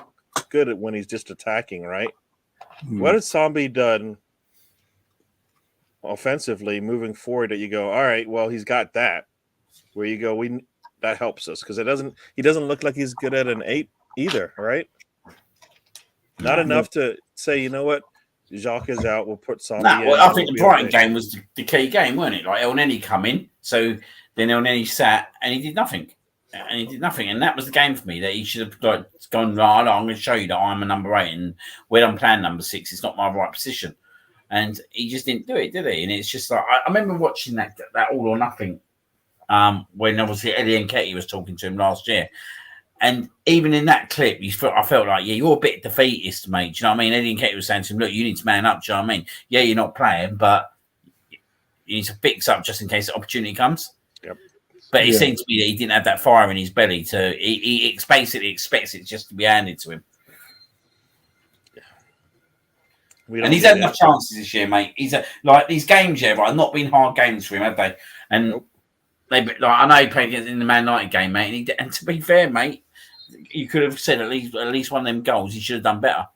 good at when he's just attacking, right? What has Sambi done offensively moving forward that you go, all right, well, he's got that. Where you go, that helps us because he doesn't look like he's good at an 8 either, right? Not enough to say, you know what, Jacques is out. We'll put Sambi in. Well, I think the Brighton game was the key game, wasn't it? Like El Neni come in, so then El Neni sat and he did nothing. And that was the game for me. That he should have gone. I'm going to show you that I'm a number 8, and when I'm playing number 6, it's not my right position. And he just didn't do it, did he? And it's just like I remember watching that All or Nothing when obviously Eddie Nketiah was talking to him last year. And even in that clip, I felt like, yeah, you're a bit defeatist, mate. Do you know what I mean? Eddie Nketiah was saying to him, look, you need to man up. Do you know what I mean? Yeah, you're not playing, but you need to fix up just in case the opportunity comes. Yep. But it seemed to me that he didn't have that fire in his belly he basically expects it just to be handed to him. And he's had enough chances this year, mate. Like these games, have not been hard games for him, have they? And I know he played in the Man United game, mate. And to be fair, mate, you could have said at least one of them goals he should have done better.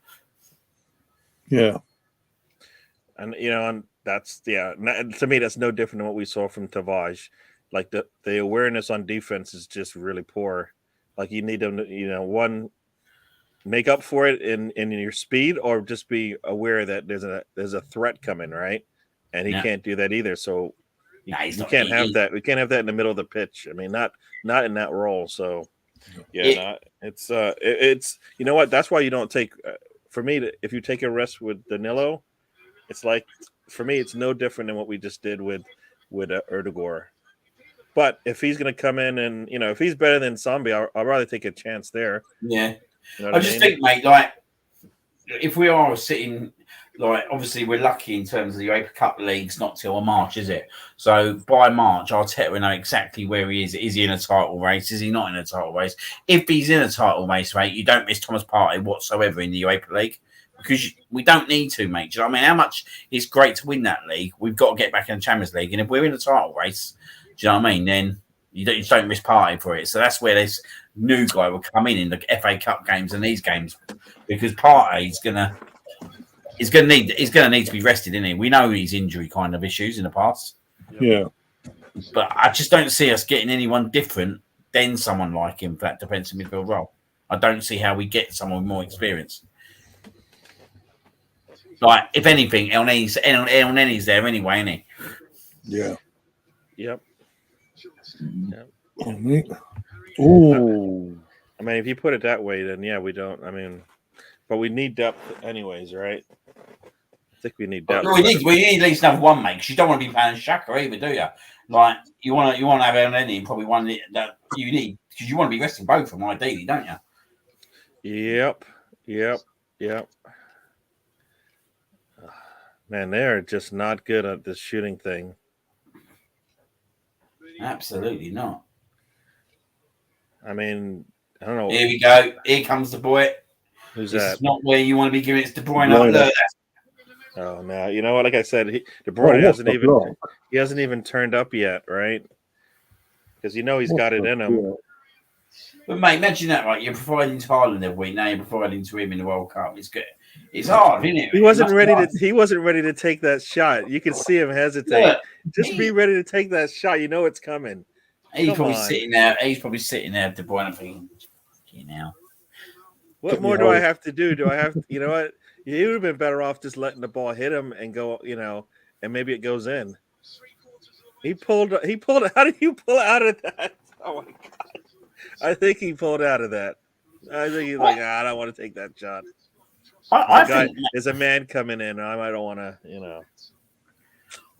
Yeah. And and that's to me that's no different than what we saw from Tavage. Like the awareness on defense is just really poor. Like you need them to, one, make up for it in your speed, or just be aware that there's a threat coming, right? And he can't do that either. So we can't have that. We can't have that in the middle of the pitch. I mean, not in that role. So it's you know what? That's why you don't take. For me, if you take a rest with Danilo, it's like for me, it's no different than what we just did with Erdogan. But if he's going to come in and if he's better than Sambi, I'd rather take a chance there. Yeah, I just think, mate, like if we are sitting, like obviously we're lucky in terms of the UEFA Cup leagues, not till March, is it? So by March, Arteta will know exactly where he is. Is he in a title race? Is he not in a title race? If he's in a title race, mate, you don't miss Thomas Partey whatsoever in the UEFA League because we don't need to, mate. Do you know what I mean? How much it's great to win that league. We've got to get back in the Champions League, and if we're in a title race, do you know what I mean? Then you don't miss Partey for it. So that's where this new guy will come in the FA Cup games and these games because Partey's he's gonna need to be rested, isn't he? We know his injury kind of issues in the past. Yeah. But I just don't see us getting anyone different than someone like him for that defensive midfield role. I don't see how we get someone with more experience. Like, if anything, El Neni's there anyway, isn't he? Yeah. Yep. Oh. I mean, if you put it that way, then yeah, we don't. I mean, but we need depth anyways, right? I think we need depth. We need at least another one, mate, because you don't want to be playing Shaka either, do you? Like, you want to have El Neni, probably one that you need, because you want to be resting both of them, ideally, don't you? Yep. Man, they're just not good at this shooting thing. Absolutely not. I mean, I don't know. Here we go. Here comes the boy. Who's this that? Is not where you want to be giving it to De Bruyne up there. Oh no! You know what? Like I said, De Bruyne hasn't even turned up yet, right? Because he's got it in him. But mate, imagine that, right? You're providing to Haaland every week. Now you're providing to him in the World Cup. It's good. It's hard, isn't it? He wasn't ready to take that shot. You can see him hesitate. Yeah, be ready to take that shot. You know it's coming. He's probably sitting there. He's probably sitting there, De Bruyne, thinking, What Get me more do I home. have to do? Do I have to, you know what? He would have been better off just letting the ball hit him and go, and maybe it goes in. He pulled. How did you pull out of that? Oh my god! I think he pulled out of that. I think he's like, I don't want to take that shot. I think There's a man coming in. I don't want to,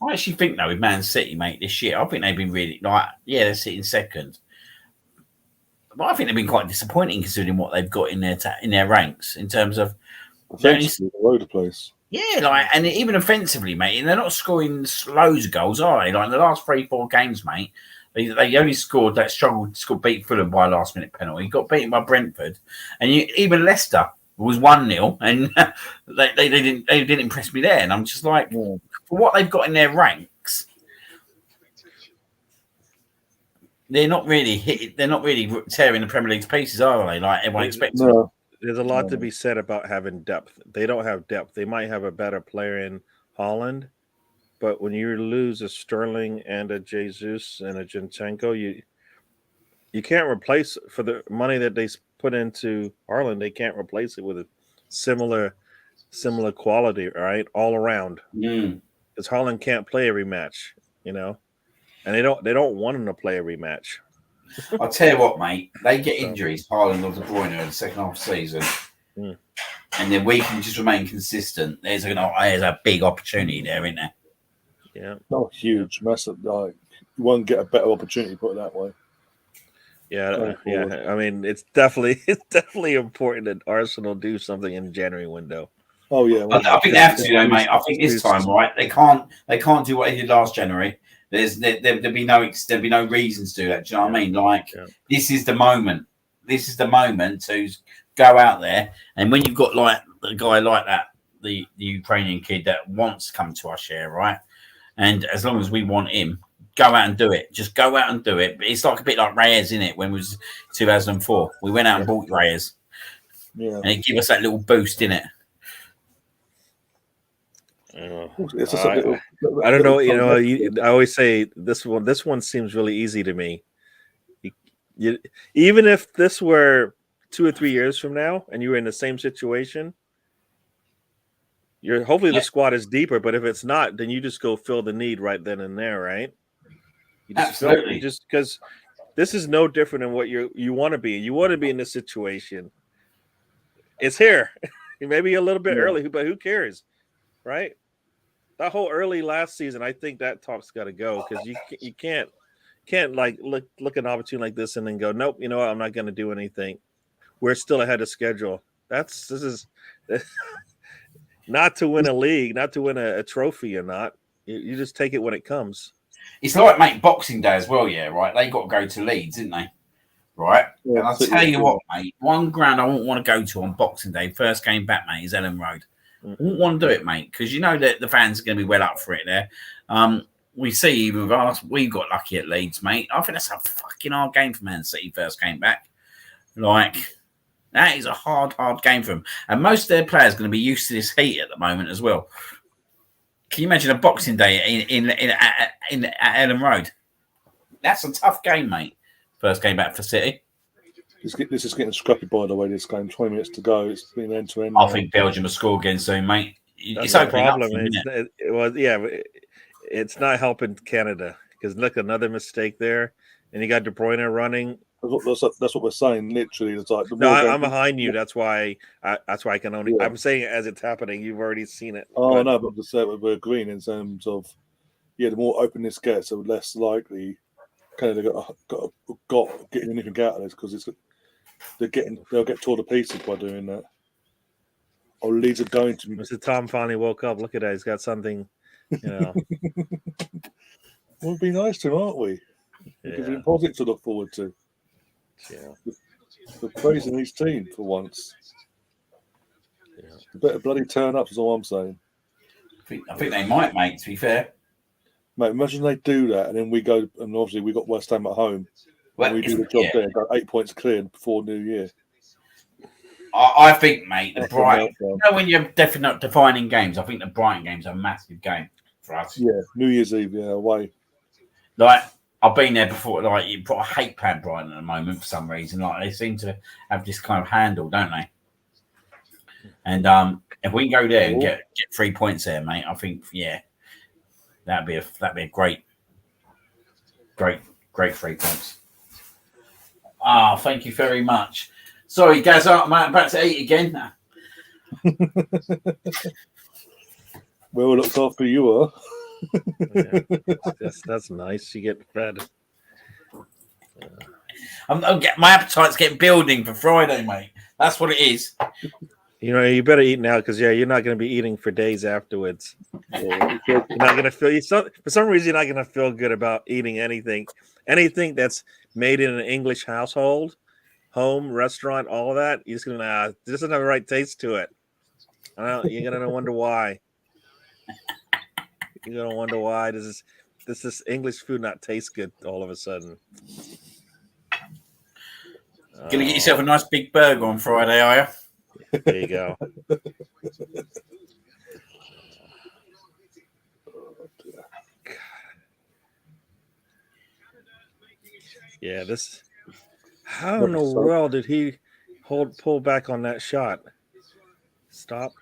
I actually think though with Man City, mate, this year I think they've been really they're sitting second, but I think they've been quite disappointing considering what they've got in their ranks in terms of Offensively, all over the place. Yeah, and even offensively, mate, and they're not scoring loads of goals, are they? Like in the last 3-4 games, mate, they only scored beat Fulham by a last minute penalty. Got beaten by Brentford, and even Leicester was 1-0, and they didn't impress me there. And I'm just like, for what they've got in their ranks, they're not really tearing the Premier League to pieces, are they? Like everyone expects. No. There's a lot to be said about having depth. They don't have depth. They might have a better player in Holland, but when you lose a Sterling and a Jesus and a Zinchenko, you can't replace for the money that they put into Ireland. They can't replace it with a similar quality, right, all around. Because Holland can't play every match, and they don't want them to play every match. I'll tell you what, mate. They get injuries, Haaland or De Bruyne, in the second half of the season, and then we can just remain consistent. There's a big opportunity there, isn't there? Yeah, not huge, massive. Like you won't get a better opportunity, put it that way. Yeah. I mean, it's definitely important that Arsenal do something in the January window. Oh yeah, I think they have to, though, mate. I think this time, right? They can't do what they did last January. There'd be no reasons to do that. Do you know what I mean? Like this is the moment. This is the moment to go out there, and when you've got like a guy like that, the Ukrainian kid that wants to come to our share, right? And as long as we want him, go out and do it. Just go out and do it. It's like a bit like Reyes, isn't it? When it was 2004, we went out and bought Reyes, and it gave us that little boost in it. I don't know. I always say this one seems really easy to me. Even if this were 2 or 3 years from now and you were in the same situation, hopefully the squad is deeper. But if it's not, then you just go fill the need right then and there, right? Absolutely. Just because this is no different than what you want to be. You want to be in this situation. It's here. Maybe a little bit early, but who cares, right? That whole early last season, I think that talk's got to go because you can't like look at an opportunity like this and then go, nope, you know what, I'm not going to do anything. We're still ahead of schedule. This is not to win a league, not to win a trophy or not. You just take it when it comes. It's like, mate, Boxing Day as well, yeah, right? They got to go to Leeds, didn't they? Right? Yeah, and I'll tell you what, mate, one ground I wouldn't want to go to on Boxing Day, first game back, mate, is Ellen Road. I wouldn't want to do it, mate, because you know that the fans are going to be well up for it there. We see even with us, we got lucky at Leeds, mate. I think that's a fucking hard game for Man City first game back. Like, that is a hard game for them. And most of their players are going to be used to this heat at the moment as well. Can you imagine a Boxing Day at Ellen Road? That's a tough game, mate. First game back for City. This is getting scrappy, by the way, this game. 20 minutes to go. It's been end to end. I think Belgium will score again soon, mate. It's opening up. It's not helping Canada because look, another mistake there, and you got De Bruyne running. That's what we're saying. Literally, it's like I'm behind you. That's why I can only. Yeah. I'm saying it as it's happening. You've already seen it. Oh no, but just we're agreeing in terms of the more open this gets, the less likely Canada got getting anything out of this because they'll get torn to pieces by doing that. Or Leeds are going to. Mr. Tom finally woke up. Look at that. He's got something. We'll be nice to him, aren't we? Give him positive to look forward to. Yeah. We're praising his team for once. Yeah. They better bloody turn up, is all I'm saying. I think they might, mate, to be fair. Mate, imagine they do that and then we go, and obviously we got West Ham at home. Well, we do the job there, got 8 points clear before New Year. I think, mate, the Brighton, when you're definitely not defining games, I think the Brighton game's a massive game for us. Yeah, New Year's Eve, away. Like, I've been there before. Like, I hate Brighton at the moment for some reason. Like, they seem to have this kind of handle, don't they? And if we can go there and get 3 points there, mate, I think that'd be a great 3 points. Thank you very much. Sorry, Gazza, I'm about to eat again. Well looked after you are. Yeah. That's nice. You get fed. My appetite's getting building for Friday, mate. That's what it is. You know, you better eat now because you're not going to be eating for days afterwards. You're not going to feel. For some reason, you're not going to feel good about eating anything that's made in an English household, home, restaurant, all of that. You're just gonna this doesn't have the right taste to it. You're gonna wonder why. You're gonna wonder why does this English food not taste good all of a sudden? Gonna get yourself a nice big burger on Friday, are you? There you go. Yeah, this. How in the world did he pull back on that shot? Stop.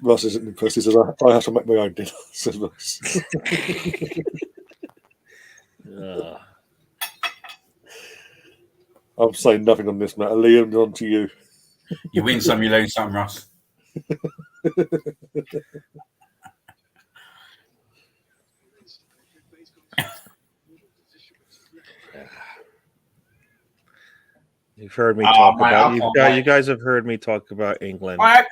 Russ isn't impressed. He says, I have to make my own dinner. Says Russ. I'm saying nothing on this matter. Liam, on to you. You win some, you lose some, Russ. You've heard me talk about you guys have heard me talk about England. I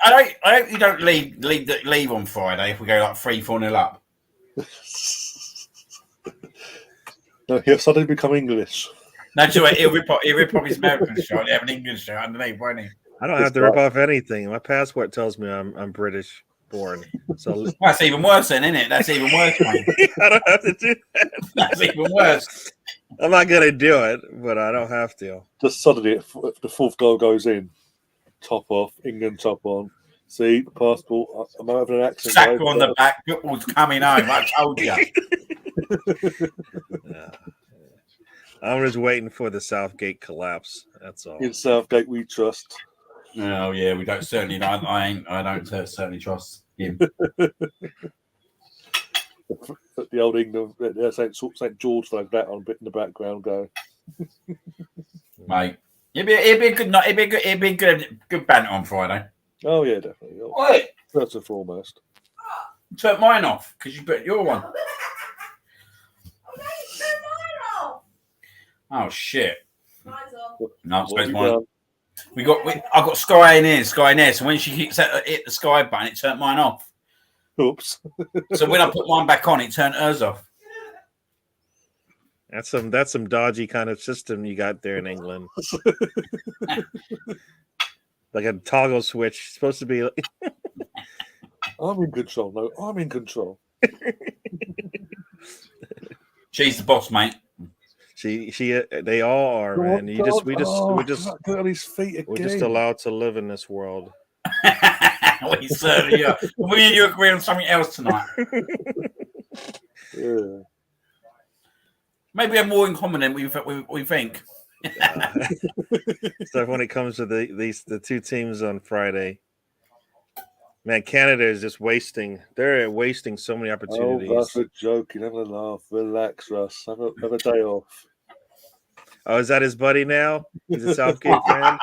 hope you don't leave on Friday if we go like 3-4-0 up. No, he'll suddenly become English. No, he'll rip off his American shirt. They have an English shirt underneath, won't he? I don't have to rip off anything. My passport tells me I'm British born. So that's even worse, then, isn't it? That's even worse, mate. I don't have to do that. That's even worse. I'm not gonna do it, but I don't have to. Just suddenly, if the fourth goal goes in, top off, England top on. See, the passport. I'm having an accent. Sack on the back. Football's coming home. I told you. Yeah. I'm just waiting for the Southgate collapse. That's all. In Southgate, we trust. Oh yeah, we don't certainly. I don't certainly trust him. The old England, St George flag that on a bit in the background go. Mate, it'd be a good night. It'd be good banter on Friday. Oh yeah, definitely. Wait, first and foremost. Turn mine off because you put your one. Oh shit! Mine's off. No, I suppose mine. I got Sky in here. So when she hit the Sky button, it turned mine off. Oops. So when I put mine back on, it turned hers off. That's some dodgy kind of system you got there in England. Like a toggle switch. It's supposed to be. I'm in control. No, I'm in control. She's the boss, mate. They all are, man. We just get on his feet again. We're just allowed to live in this world. We certainly are. We and you agree on something else tonight. Yeah. Maybe we have more in common than we think. So when it comes to the two teams on Friday, man, Canada is just wasting. They're wasting so many opportunities. Oh, Russ, we're joking. Have a laugh. Relax, Russ. Have a day off. Oh, is that his buddy now? He's a Southgate fan.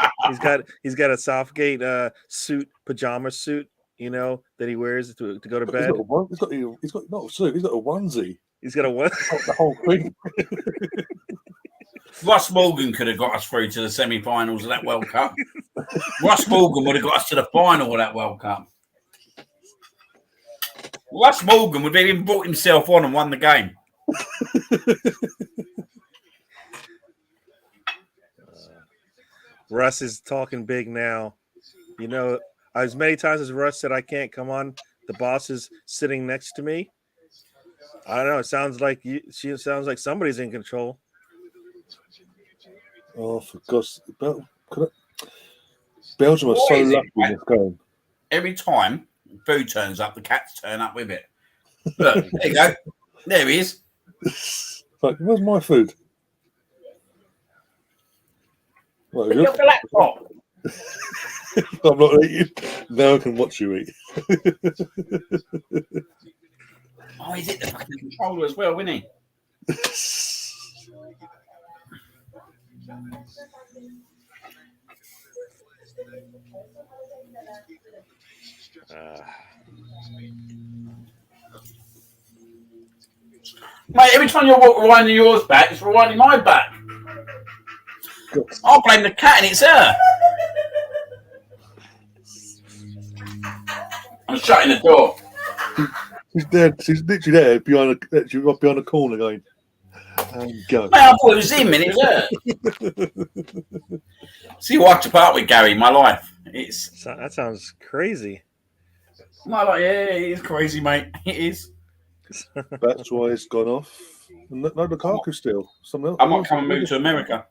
He's got a Southgate suit, pajama suit, that he wears to go to bed. He's got not a suit. He's got a onesie. He's got a what? The whole thing. Ross Morgan could have got us through to the semi-finals of that World Cup. Ross Morgan would have got us to the final of that World Cup. Ross Morgan would have even brought himself on and won the game. Russ is talking big now. As many times as Russ said I can't come on, the boss is sitting next to me. I don't know. It sounds like somebody's in control. Oh, for God's sake. Belgium are so lucky in this game. Every time food turns up, the cats turn up with it. Look, there you go. There he is. Like, where's my food? Pick up the laptop. I'm not eating. Now I can watch you eat. Oh, he's hit the fucking controller as well, isn't he? Mate, every time you're rewinding yours back, it's rewinding my back. I'll blame the cat and it's her. I'm shutting the door. She's dead. She's literally there behind the corner going, go. Mate, I thought it was him and it was her. See, watch apart with Gary, my life. That sounds crazy. My life, yeah, it is crazy, mate. It is. That's why it's gone off. No, Lukaku still. Someone else. I might come and move to America.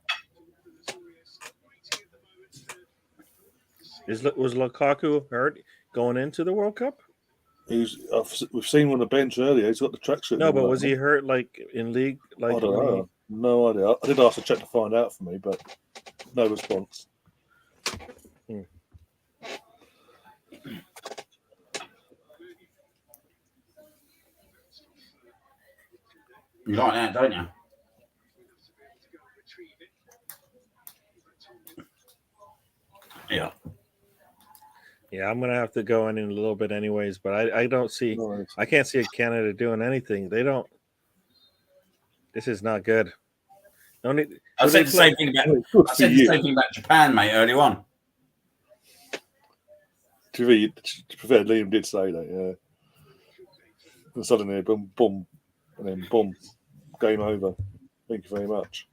Was Lukaku hurt going into the World Cup? We've seen him on the bench earlier. He's got the tracksuit. No, but was he hurt like in league? Like I don't know. No idea. I did ask to check to find out for me, but no response. You like that, don't you? Yeah. Yeah, I'm gonna have to go in a little bit anyways, but I don't see. Nice. I can't see Canada doing anything. They don't. This is not good. No need. I said the same thing about Japan, mate, earlier on. To be fair, Liam did say that, yeah. And suddenly, boom, boom, and then boom, game over. Thank you very much.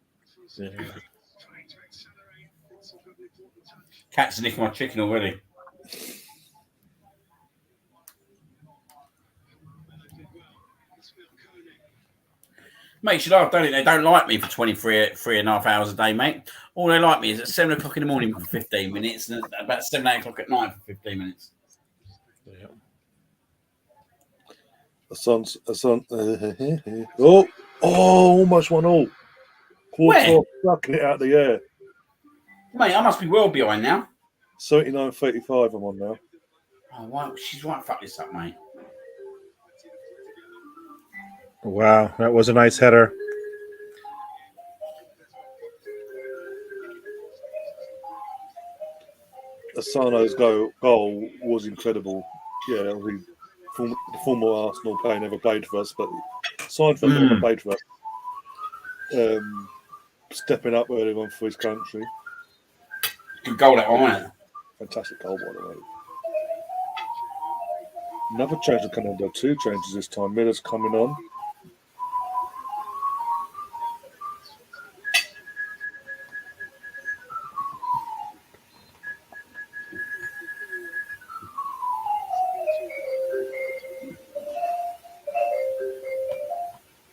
Yeah. Cat's nicking my chicken already. Mate, should I have done it? They don't like me for 3.5 hours a day, mate. All they like me is at 7 o'clock in the morning for 15 minutes and about 7, 8 o'clock at night for 15 minutes. Yeah. Almost 1-1. Quarter sucking it out the air. Mate, I must be well behind now. 79-35 I'm on now. Oh, wow. She's right. Fuck this up, mate. Wow, that was a nice header. Asano's goal was incredible. Yeah, the former Arsenal player never played for us, but Seinfeld never played for us. Stepping up early on for his country. Good goal that one, wasn't it? Fantastic goal, by the way. Another change of Canada. 2 changes this time. Miller's coming on.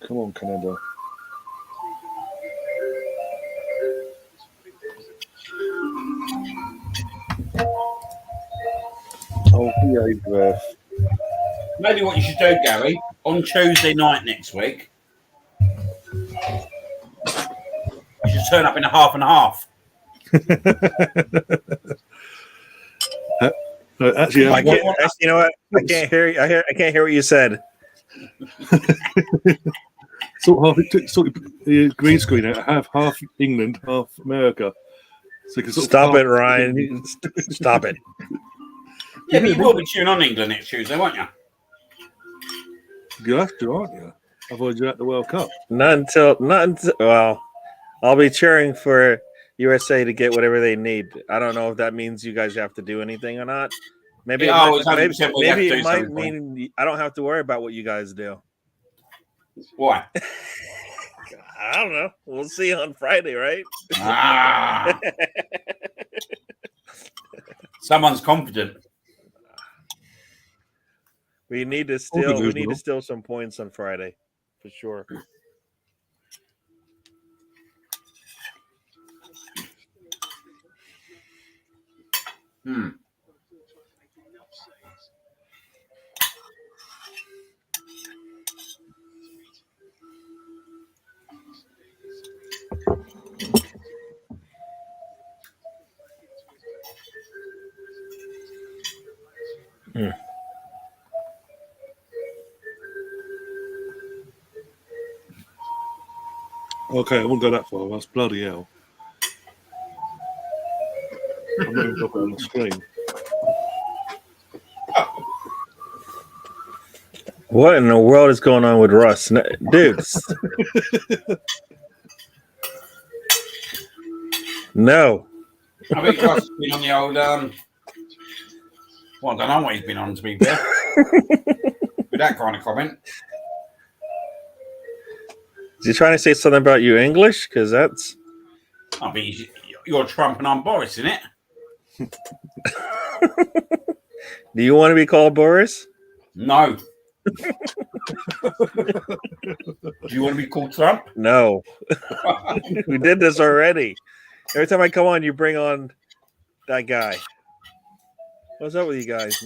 Come on, Canada. Oh, behave, ref. Maybe what you should do, Gary, on Tuesday night next week, you should turn up in a half and half. Actually, you know what? I can't hear you. I can't hear what you said. sort of the green screen out. Half England, half America. So you can Stop it, Ryan. Stop it. Yeah, but you will be tuning on England next Tuesday, won't you? You have to, aren't you? Otherwise, you're at the World Cup. Not until. Well, I'll be cheering for USA to get whatever they need. I don't know if that means you guys have to do anything or not. Maybe it might mean I don't have to worry about what you guys do. Why? I don't know. We'll see on Friday, right? Someone's confident. We need to steal some points on Friday, for sure. Okay, I won't go that far. That's bloody hell. I'm not even got it on the screen. What in the world is going on with Russ? Dude. No. I think Russ has been on the old. Well, I don't know what he's been on, to be fair. With that kind of comment. Is he trying to say something about you English? Because that's. I mean, you're Trump and I'm Boris, isn't it? Do you want to be called Boris? No. Do you want to be called Trump? No. We did this already. Every time I come on, you bring on that guy. What's up with you guys?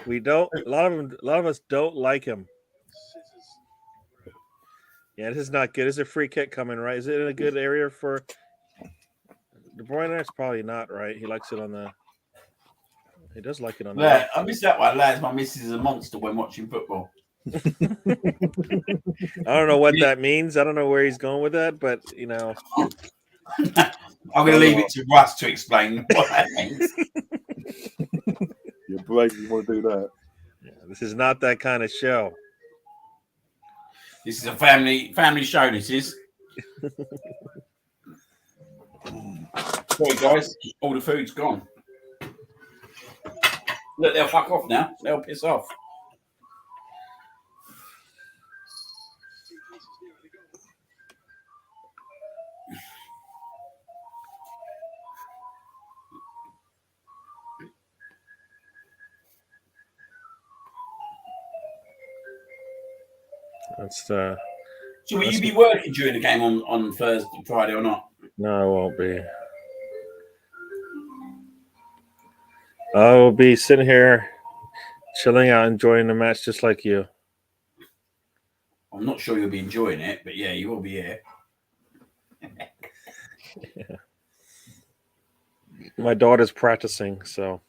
We don't. A lot of us don't like him. Yeah, this is not good. Is a free kick coming, right? Is it in a good area for De Bruyne? It's probably not, right? He likes it on the. He does like it on the. Yeah, I missed that one. Lads, my missus is a monster when watching football. I don't know what that means. I don't know where he's going with that, but you know. I'm going to leave it to Russ to explain what that means. You're brave if you want to do that. Yeah, this is not that kind of show. This is a family show, this is. Sorry, guys. All the food's gone. Look, they'll fuck off now. They'll piss off. That's So will you be working during the game on Thursday, Friday or not? No, I won't be. I will be sitting here, chilling out, enjoying the match just like you. I'm not sure you'll be enjoying it, but yeah, you will be here. Yeah. My daughter's practicing, so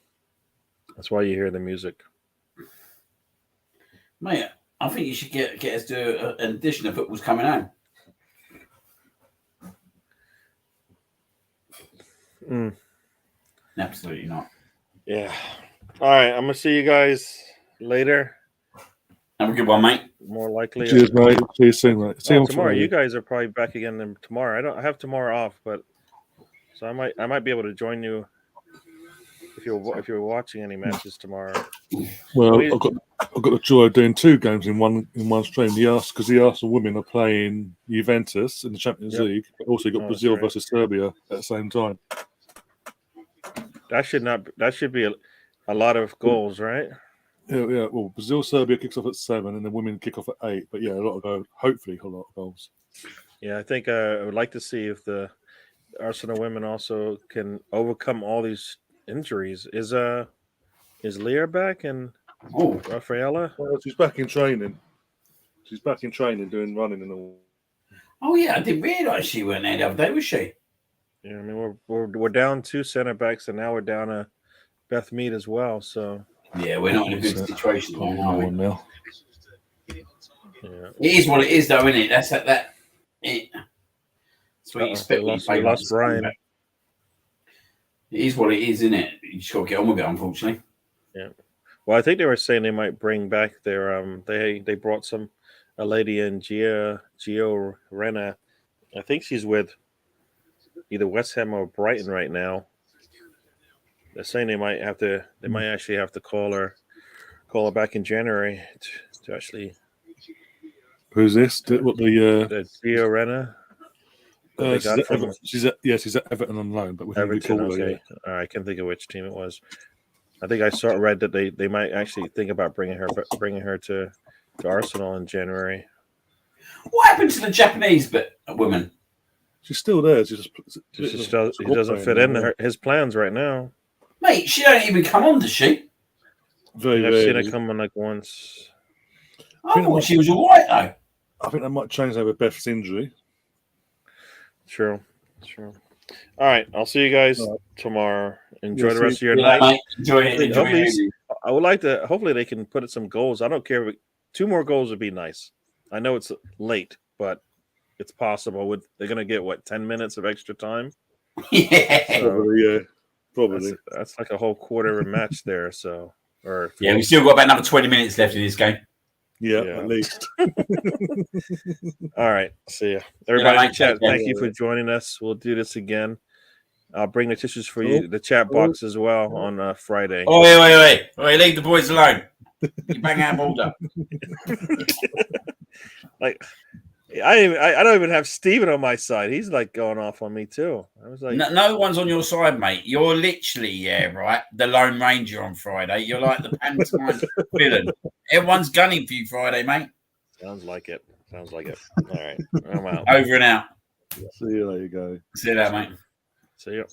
that's why you hear the music. Mate, I think you should get us to an edition of Football's Coming Home. Absolutely not. Yeah. All right. I'm going to see you guys later. Have a good one, mate. More likely. Cheers, mate. See you soon, mate. See you on tomorrow. Friday. You guys are probably back again tomorrow. I have tomorrow off, but so I might be able to join you if you're watching any matches tomorrow. Well, I've got the joy of doing two games in one stream. Because the Arsenal women are playing Juventus in the Champions League, but also got Brazil versus Serbia at the same time. That should be a lot of goals, right? Yeah. Well, Brazil Serbia kicks off at 7, and the women kick off at 8. But yeah, hopefully a lot of goals. Yeah, I think I would like to see if the Arsenal women also can overcome all these injuries. Is Leah back and Rafaela? Well, she's back in training. She's back in training, doing running and all. Oh yeah, I didn't realise she weren't there the other day, was she? Yeah, I mean we're down 2 center backs, and now we're down a Beth Mead as well. So yeah, we're not in a good situation are we? Now. Yeah. It is what it is, though, isn't it? That's that. It's what you expect. We lost Brian. It is what it is, isn't it? You just got to get on with it, unfortunately. Yeah. Well, I think they were saying they might bring back their they brought a lady in Gio Rena. I think she's with either West Ham or Brighton right now. They're saying they might actually have to call her back in January to actually. Who's this? What the Gio Rena? She's at Everton on loan, but we Everton. call Okay, her, yeah. all right, I can't think of which team it was. I think I read that they might actually think about bringing her to Arsenal in January. What happened to the Japanese woman? She's still there. She doesn't fit in his plans right now. Mate, she don't even come on, does she? I've seen her come on like once. I thought she was all right, though. I think that might change over Beth's injury. True. All right, I'll see you guys tomorrow. Enjoy the rest of your night. Mate. Enjoy it. I would like to. Hopefully, they can put some goals. I don't care. If 2 more goals would be nice. I know it's late, but it's possible. They're going to get 10 minutes of extra time? Yeah. So Probably, yeah. Probably. that's like a whole quarter of a match there. So, or Yeah, we've still got about another 20 minutes left in this game. Yeah, Yeah. at least. All right. See ya. Everybody in mate, the chat, take care. thank you for joining us. We'll do this again. I'll bring the tissues for you, the chat box as well on Friday. Oh, wait. Leave the boys alone. You bang out of order. Like, I don't even have Steven on my side. He's like going off on me too. I was like, No one's on your side, mate. You're literally, right, the Lone Ranger on Friday. You're like the pantomime villain. Everyone's gunning for you Friday, mate. sounds like it. All right. I'm out. Over and out. See you later, go. See you later, mate. See ya.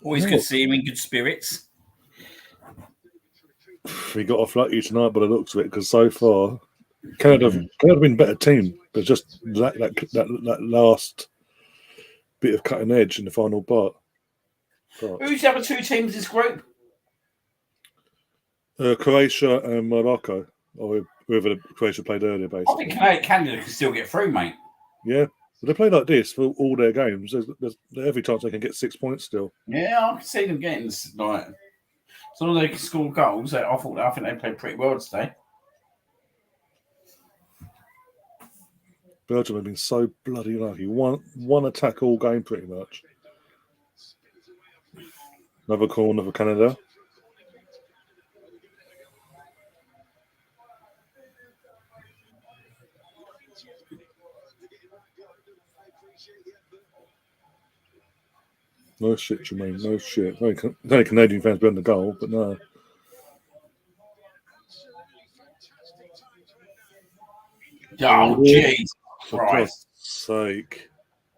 Always good to see him in good spirits. We got off lucky tonight by the looks of it because so far Canada have been a better team, but just that last bit of cutting edge in the final part. Who's the other 2 teams in this group? Croatia and Morocco, or whoever Croatia played earlier, I basically. think Canada can still get through, mate. Yeah, but they play like this for all their games. There's every chance they can get 6 points still. Yeah, I can see them getting like. As long as they can score goals, I think they played pretty well today. Belgium have been so bloody lucky. One attack all game, pretty much. Another corner for Canada. No shit, Jermaine. No shit. No Canadian fans behind the goal, but no. Oh, jeez. For Christ. God's sake.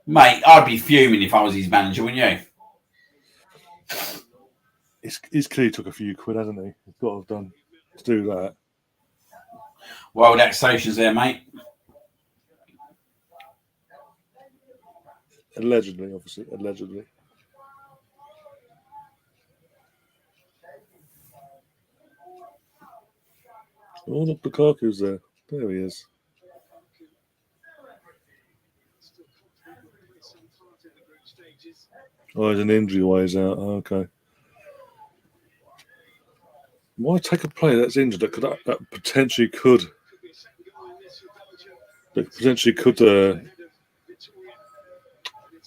Mate, I'd be fuming if I was his manager, wouldn't you? He's clearly took a few quid, hasn't he? He's got to have done to do that. Well, that station's there, mate. Allegedly, obviously. Allegedly. Oh, look, Lukaku's there. There he is. Oh, there's an injury while he's out. Oh, okay. Why take a player that's injured that potentially could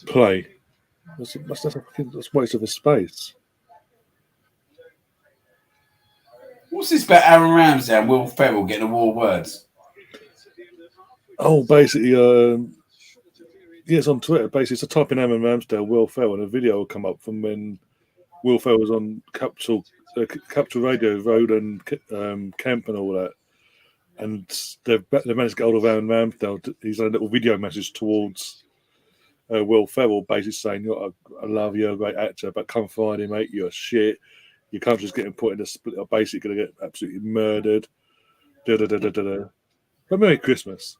play? That's waste of a space. What's this about Aaron Ramsdale and Will Ferrell getting a war words? Oh, basically, yeah, it's on Twitter. Basically, it's a type in Aaron Ramsdale, Will Ferrell, and a video will come up from when Will Ferrell was on Capital Radio Road and Camp and all that. And they've managed to get hold of Aaron Ramsdale. He's had a little video message towards Will Ferrell, basically saying, I love you, you're a great actor, but come Friday, mate, you're shit. Your country's getting put in a split. Are basically going to get absolutely murdered. But Merry Christmas.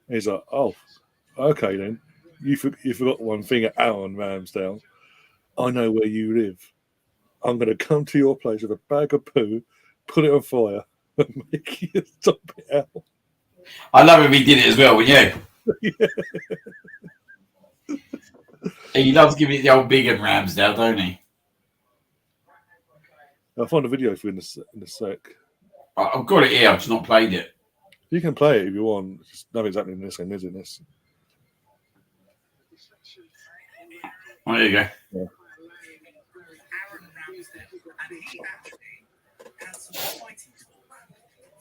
And he's like, oh, okay then. You forgot one thing, Aaron Ramsdale. I know where you live. I'm going to come to your place with a bag of poo, put it on fire, and make you stop it out. I love if he did it as well, wouldn't you? Yeah. He loves giving it the old big and Ramsdale, don't he? I'll find a video for you in a sec. I've got it here. I've just not played it. You can play it if you want. Nothing's happening in this game, is it? Oh, there you go. Yeah.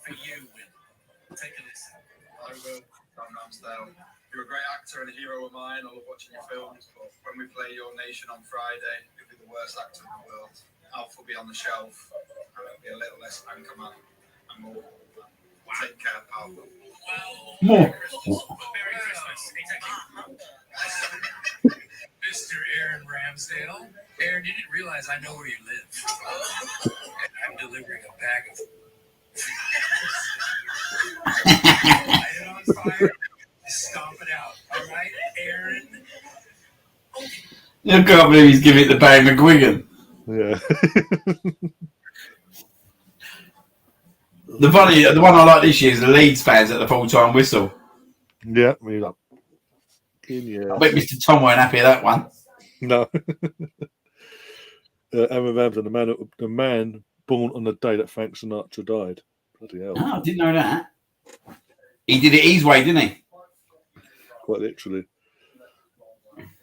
For you, Will. Take a listen. I will, Aaron Ramsdale. You're a great actor and a hero of mine. I love watching your films, but when we play Your Nation on Friday, you'll be the worst actor in the world. Alf will be on the shelf, and it'll be a little less Anchorman and more. Take care, pal. More. Merry Christmas. Mr. Aaron Ramsdale. Aaron, you didn't realize I know where you live. I'm delivering a bag of light it on fire. Stomp it out. All right, Aaron. I can't believe he's giving it to Barry McGuigan. Yeah. The one I like this year is the Leeds fans at the full-time whistle. Yeah, me like. Yeah. I bet Mr. Tom weren't happy with that one. No. Aaron Ramsey, the man born on the day that Frank Sinatra died. Bloody hell. Oh, I didn't know that. He did it his way, didn't he? Quite literally.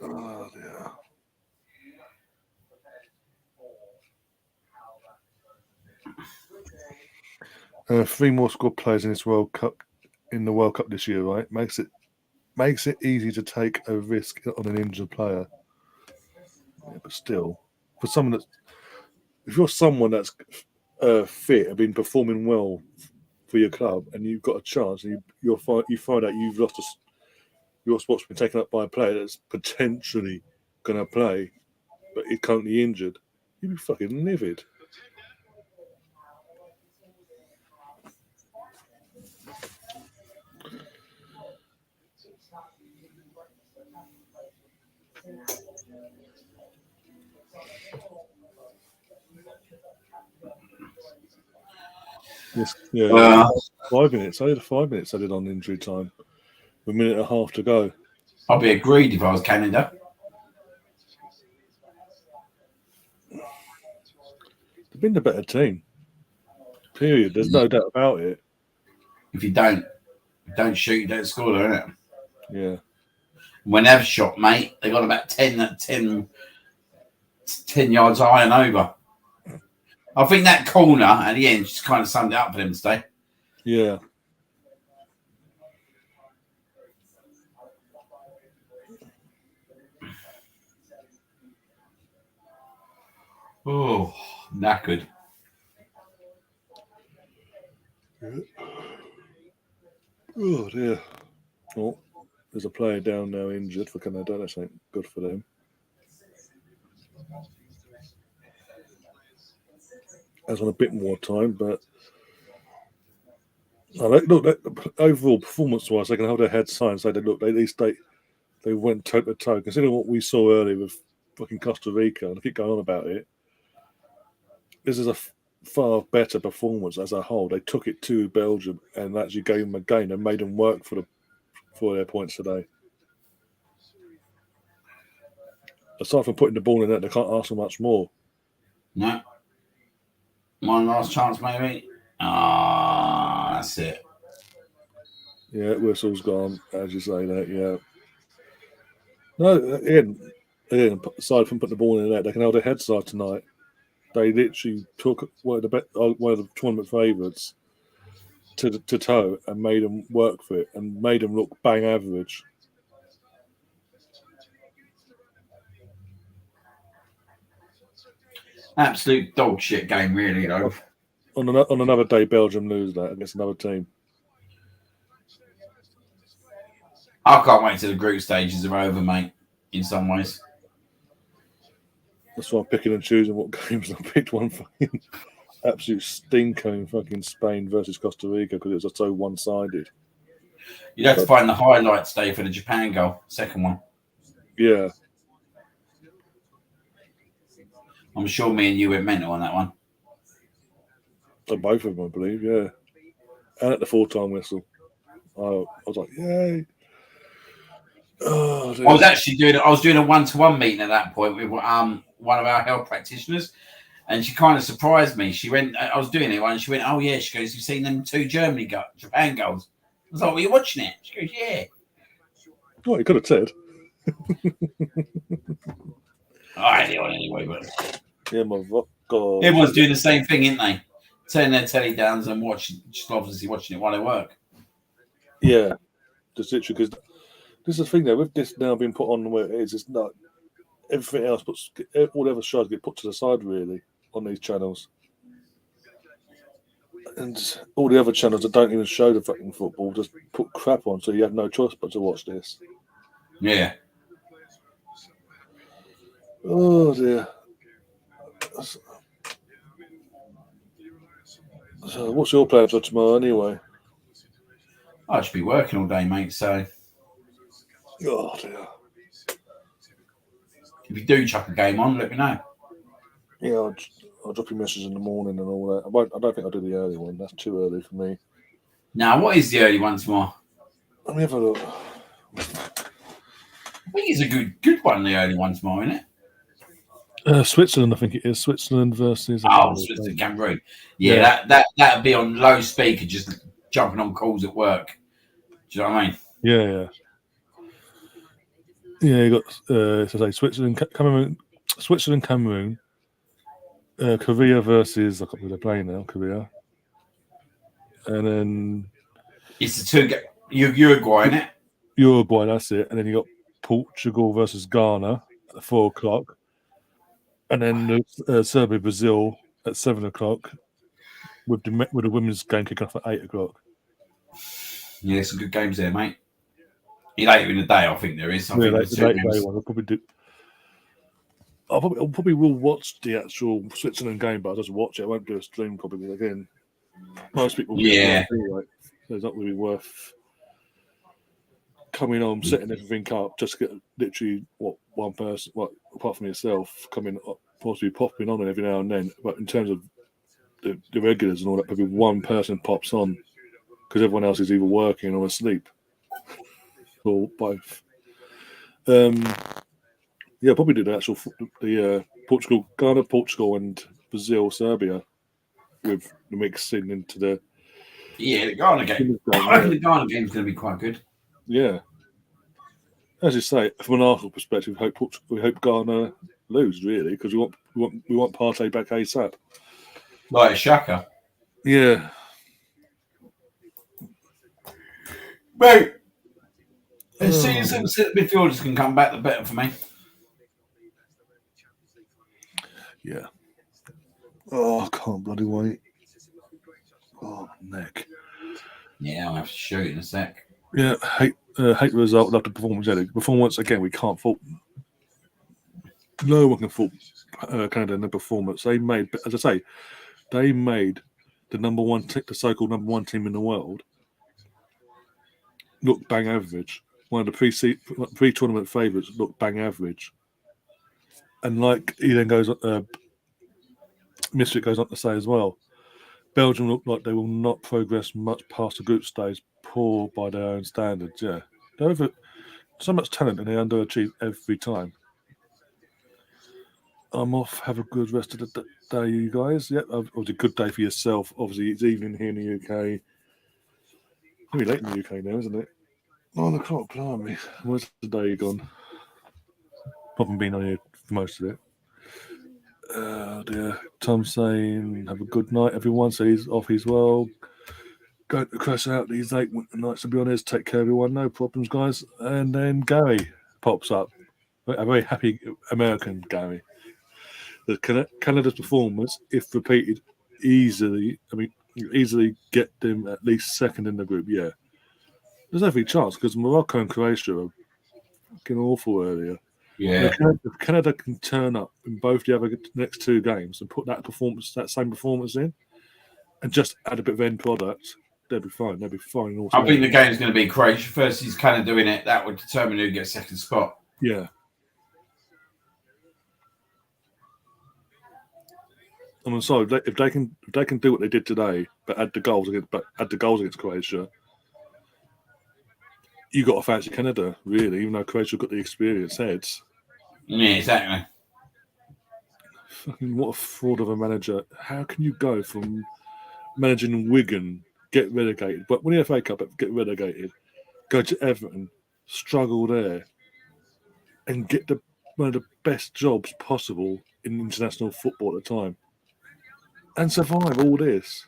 Oh, dear. Three more squad players in this World Cup, in the World Cup this year, right? Makes it easy to take a risk on an injured player. Yeah, but still, for someone that's, if you're someone that's fit and been performing well for your club, and you've got a chance, and you find out you've lost your spot's been taken up by a player that's potentially going to play, but is currently injured, you'd be fucking livid. Yes, yeah. 5 minutes. I had 5 minutes added on injury time. A minute and a half to go. I'd be agreed if I was Canada. They've been the better team. Period. There's no doubt about it. If you don't shoot, you don't score, isn't it? Yeah. When they've shot, mate, they got about 10 yards high and over. I think that corner at the end just kind of summed it up for them today. Yeah. Oh, knackered. Oh, dear. Oh, there's a player down now injured for Canada. That's ain't good for them. Has on a bit more time, but overall performance-wise, they can hold their heads high and say that at least they went toe to toe. Considering what we saw earlier with fucking Costa Rica, and I keep going on about it, this is a far better performance as a whole. They took it to Belgium and actually gave them a game and made them work for their points today. Aside from putting the ball in there, they can't ask for much more. No. One last chance, maybe. That's it. Yeah, whistle's gone, as you say that, yeah. No, again, aside from putting the ball in there, they can hold their heads high tonight. They literally took one of the tournament favourites to toe and made them work for it and made them look bang average. Absolute dog shit game, really, though. On another day, Belgium lose that against another team. I can't wait till the group stages are over, mate, in some ways. That's why I'm picking and choosing what games. I picked one fucking absolute stinker in fucking Spain versus Costa Rica because it was so one-sided. You'd have to find the highlights day for the Japan goal, second one. Yeah. I'm sure me and you went mental on that one. So both of them, I believe, yeah. And at the full-time whistle. I was like, yay. Oh, I was doing a one-to-one meeting at that point with one of our health practitioners, and she kind of surprised me. She went, I was doing it, and she went, "Oh yeah," she goes, "You've seen them two Japan goals?" I was like, "Were you watching it?" She goes, "Yeah." Oh, you could have said. I had it on anyway, but Yeah, my God. Everyone's doing the same thing, isn't they? Turning their telly down and just obviously watching it while they work. Yeah, just literally because this is the thing though. With this now being put on where it is, it's not everything else. All the other shows get put to the side really on these channels, and all the other channels that don't even show the fucking football just put crap on, so you have no choice but to watch this. Yeah. Oh dear. So, what's your plan for tomorrow anyway? I should be working all day, mate. So, Oh dear. If you do chuck a game on, let me know. Yeah, I'll drop you a message in the morning and all that. I don't think I'll do the early one. That's too early for me. Now, what is the early one tomorrow? Let me have a look. I think it's a good one, the early one tomorrow, isn't it? Switzerland, I think it is. Switzerland versus. Switzerland, Cameroon. Yeah, that'd be on low speaker, just jumping on calls at work. Do you know what I mean? Yeah. Yeah, you got so say Switzerland, Cameroon, Korea versus I can't remember they're playing now. Korea, and then It's the two Uruguay, isn't it? Uruguay. That's it. And then you got Portugal versus Ghana at 4:00, and then Serbia Brazil at 7:00, with the women's game kicking off at 8:00. Yeah, some good games there, mate. Later in the day, I think there is. I think that's the day one. I'll probably do. I probably will watch the actual Switzerland game, but I'll just watch it. I won't do a stream probably again. Most people, Yeah. Anyway, so it's not really worth coming on, setting everything up, just to get literally one person, apart from yourself, coming up, possibly popping on every now and then. But in terms of the regulars and all that, probably one person pops on because everyone else is either working or asleep, or both. Yeah, probably do the Portugal, Ghana, Portugal, and Brazil, Serbia, with the mixing into the the Ghana game. I reckon the Ghana game's going to be quite good. Yeah, as you say, from an Arsenal perspective, we hope Ghana lose really because we want Partey back ASAP. Like a Shaka. Yeah, Mate, as soon as some midfielders can come back, the better for me. Yeah. Oh, I can't bloody wait. Oh, neck. Yeah, I'll have to shoot in a sec. Yeah, hate the result. Love the performance. Yeah, the performance again. We can't fault. No one can fault Canada in the performance. They made, as I say, they made the the so-called number one team in the world look bang average. One of the pre-tournament favourites look bang average. And like he then goes, Mystic goes on to say as well, Belgium look like they will not progress much past the group stage, poor by their own standards. Yeah, they're so much talent and they underachieve every time. I'm off. Have a good rest of the day, you guys. Yep, it was a good day for yourself. Obviously, it's evening here in the UK. Maybe late in the UK now, isn't it? 9 o'clock, blimey. Where's the day gone? Haven't been on here for most of it. Oh dear. Tom's saying, have a good night, everyone. So he's off as well. Going to crash out these 8 winter nights, to be honest. Take care, everyone. No problems, guys. And then Gary pops up. A very happy American Gary. Canada's performance, if repeated, easily get them at least second in the group. Yeah. There's every chance because Morocco and Croatia are fucking awful earlier. Yeah. If Canada can turn up in both the other next 2 games and put that same performance in, and just add a bit of end product, they'll be fine. They'll be fine. I think the game's going to be Croatia versus Canada in it. That would determine who gets second spot. Yeah. I'm sorry if they can do what they did today, but add the goals against Croatia. You got to fancy Canada, really, even though Croatia got the experience heads. Yeah, exactly. Fucking what a fraud of a manager. How can you go from managing Wigan, get relegated, but win the FA Cup, get relegated, go to Everton, struggle there, and get one of the best jobs possible in international football at the time, and survive all this?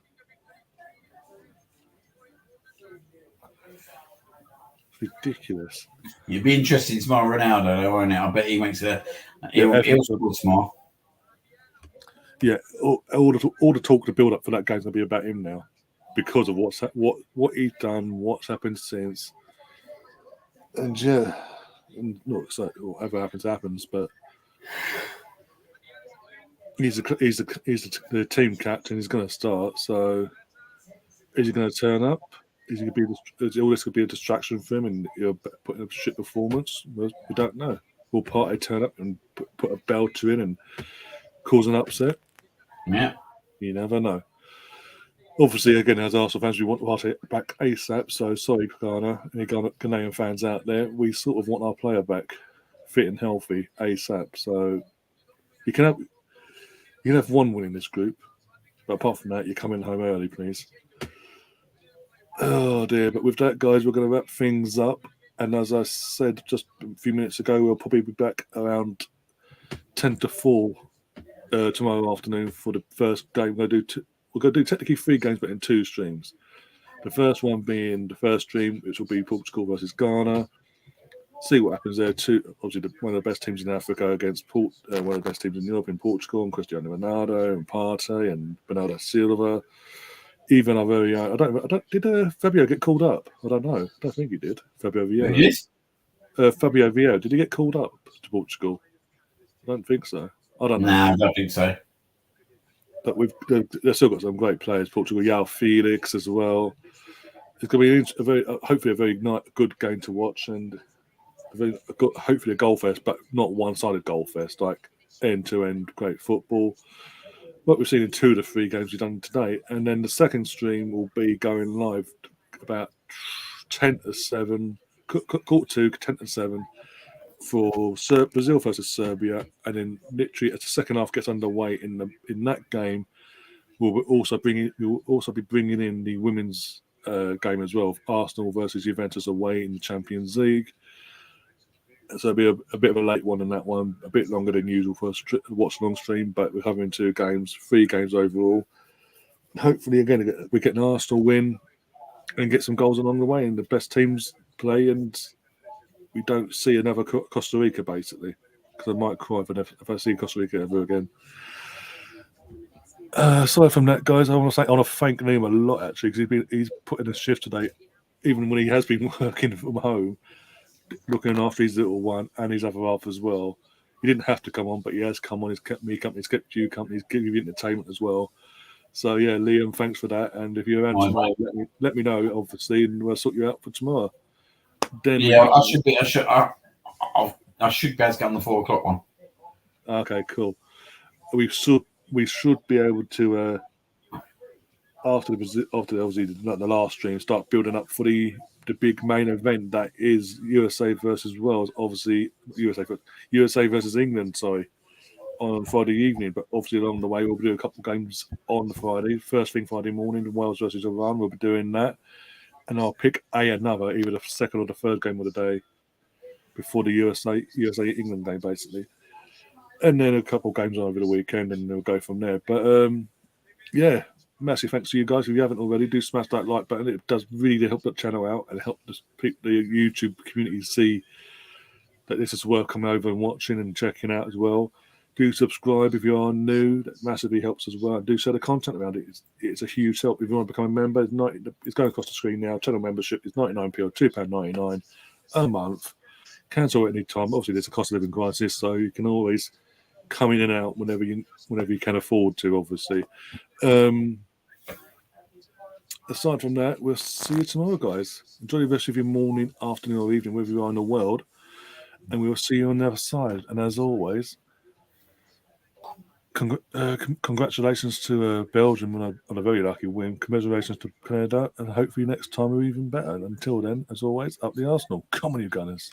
Ridiculous. You'd be interested tomorrow, Ronaldo, though, won't it? I bet he makes he'll score tomorrow. Yeah, all the talk, the build up for that game's gonna be about him now, because of what he's done, what's happened since, and yeah, and look, so whatever happens, but he's the team captain. He's going to start. So is he going to turn up? Is he going to be? Is all this going to be a distraction for him, and you're putting up a shit performance? We don't know. Will Partey turn up and put a belter in and cause an upset. Yeah. You never know. Obviously, again, as Arsenal fans, we want Partey back ASAP. So sorry, Ghana, any Ghanaian fans out there, we sort of want our player back, fit and healthy ASAP. So you can have one win in this group, but apart from that, you're coming home early, please. Oh dear! But with that, guys, we're going to wrap things up. And as I said just a few minutes ago, we'll probably be back around 10 to 4 tomorrow afternoon for the first game. We're going to do technically 3 games, but in 2 streams. The first one being the first stream, which will be Portugal versus Ghana. See what happens there. Obviously, one of the best teams in Africa against one of the best teams in Europe in Portugal, and Cristiano Ronaldo and Partey and Bernardo Silva. Even our very own. Did Fabio get called up? I don't know. I don't think he did. Fabio Vieira. Yes. Fabio Vieira. Did he get called up to Portugal? I don't think so. I don't know. No, I don't think so. But they've still got some great players. Portugal, João Felix as well. It's going to be hopefully a very good game to watch, and hopefully a goal fest, but not one-sided goal fest, like end-to-end great football. What we've seen in 2 to 3 games we've done today, and then the second stream will be going live about 10 to 7, quarter 2, 10 to 7 for Brazil versus Serbia, and then literally as the second half gets underway in that game, we'll also be bringing in the women's game as well, Arsenal versus Juventus away in the Champions League. So it'll be a bit of a late one in that one, a bit longer than usual for a watch-along stream, but we're having 3 games overall. Hopefully, again, we get an Arsenal win and get some goals along the way, and the best teams play, and we don't see another Costa Rica, basically, because I might cry if I see Costa Rica ever again. Aside from that, guys, I want to thank Liam a lot, actually, because he's put in a shift today, even when he has been working from home, looking after his little one and his other half as well. He didn't have to come on, but he has come on. He's kept me company, he's kept you company, he's given you entertainment as well. So, yeah, Liam, thanks for that. And if you're around tomorrow, let me know, obviously, and we'll sort you out for tomorrow. Then I should be able to get on the 4 o'clock one. Okay, cool. We should be able to after obviously the last stream, start building up for the big main event that is USA versus Wales. Obviously, USA versus England. Sorry, on Friday evening. But obviously along the way, we'll do a couple of games on the Friday. First thing Friday morning, Wales versus Iran. We'll be doing that, and I'll pick another, either the second or the third game of the day before the USA England game, basically. And then a couple of games over the weekend, and we'll go from there. But yeah, massive thanks to you guys. If you haven't already, do smash that like button. It does really help the channel out and help the YouTube community see that this is worth coming over and watching and checking out as well. Do subscribe if you are new. That massively helps as well. And do share the content around it. It's a huge help. If you want to become a member, it's going across the screen now. Channel membership is 99p or £2.99 a month. Cancel at any time. Obviously, there's a cost of living crisis, so you can always come in and out whenever you can afford to, obviously. Aside from that, we'll see you tomorrow, guys. Enjoy the rest of your morning, afternoon, or evening, wherever you are in the world. And we will see you on the other side. And as always, congratulations to Belgium on a very lucky win. Congratulations to Canada. And hopefully next time we're even better. And until then, as always, up the Arsenal. Come on, you Gunners.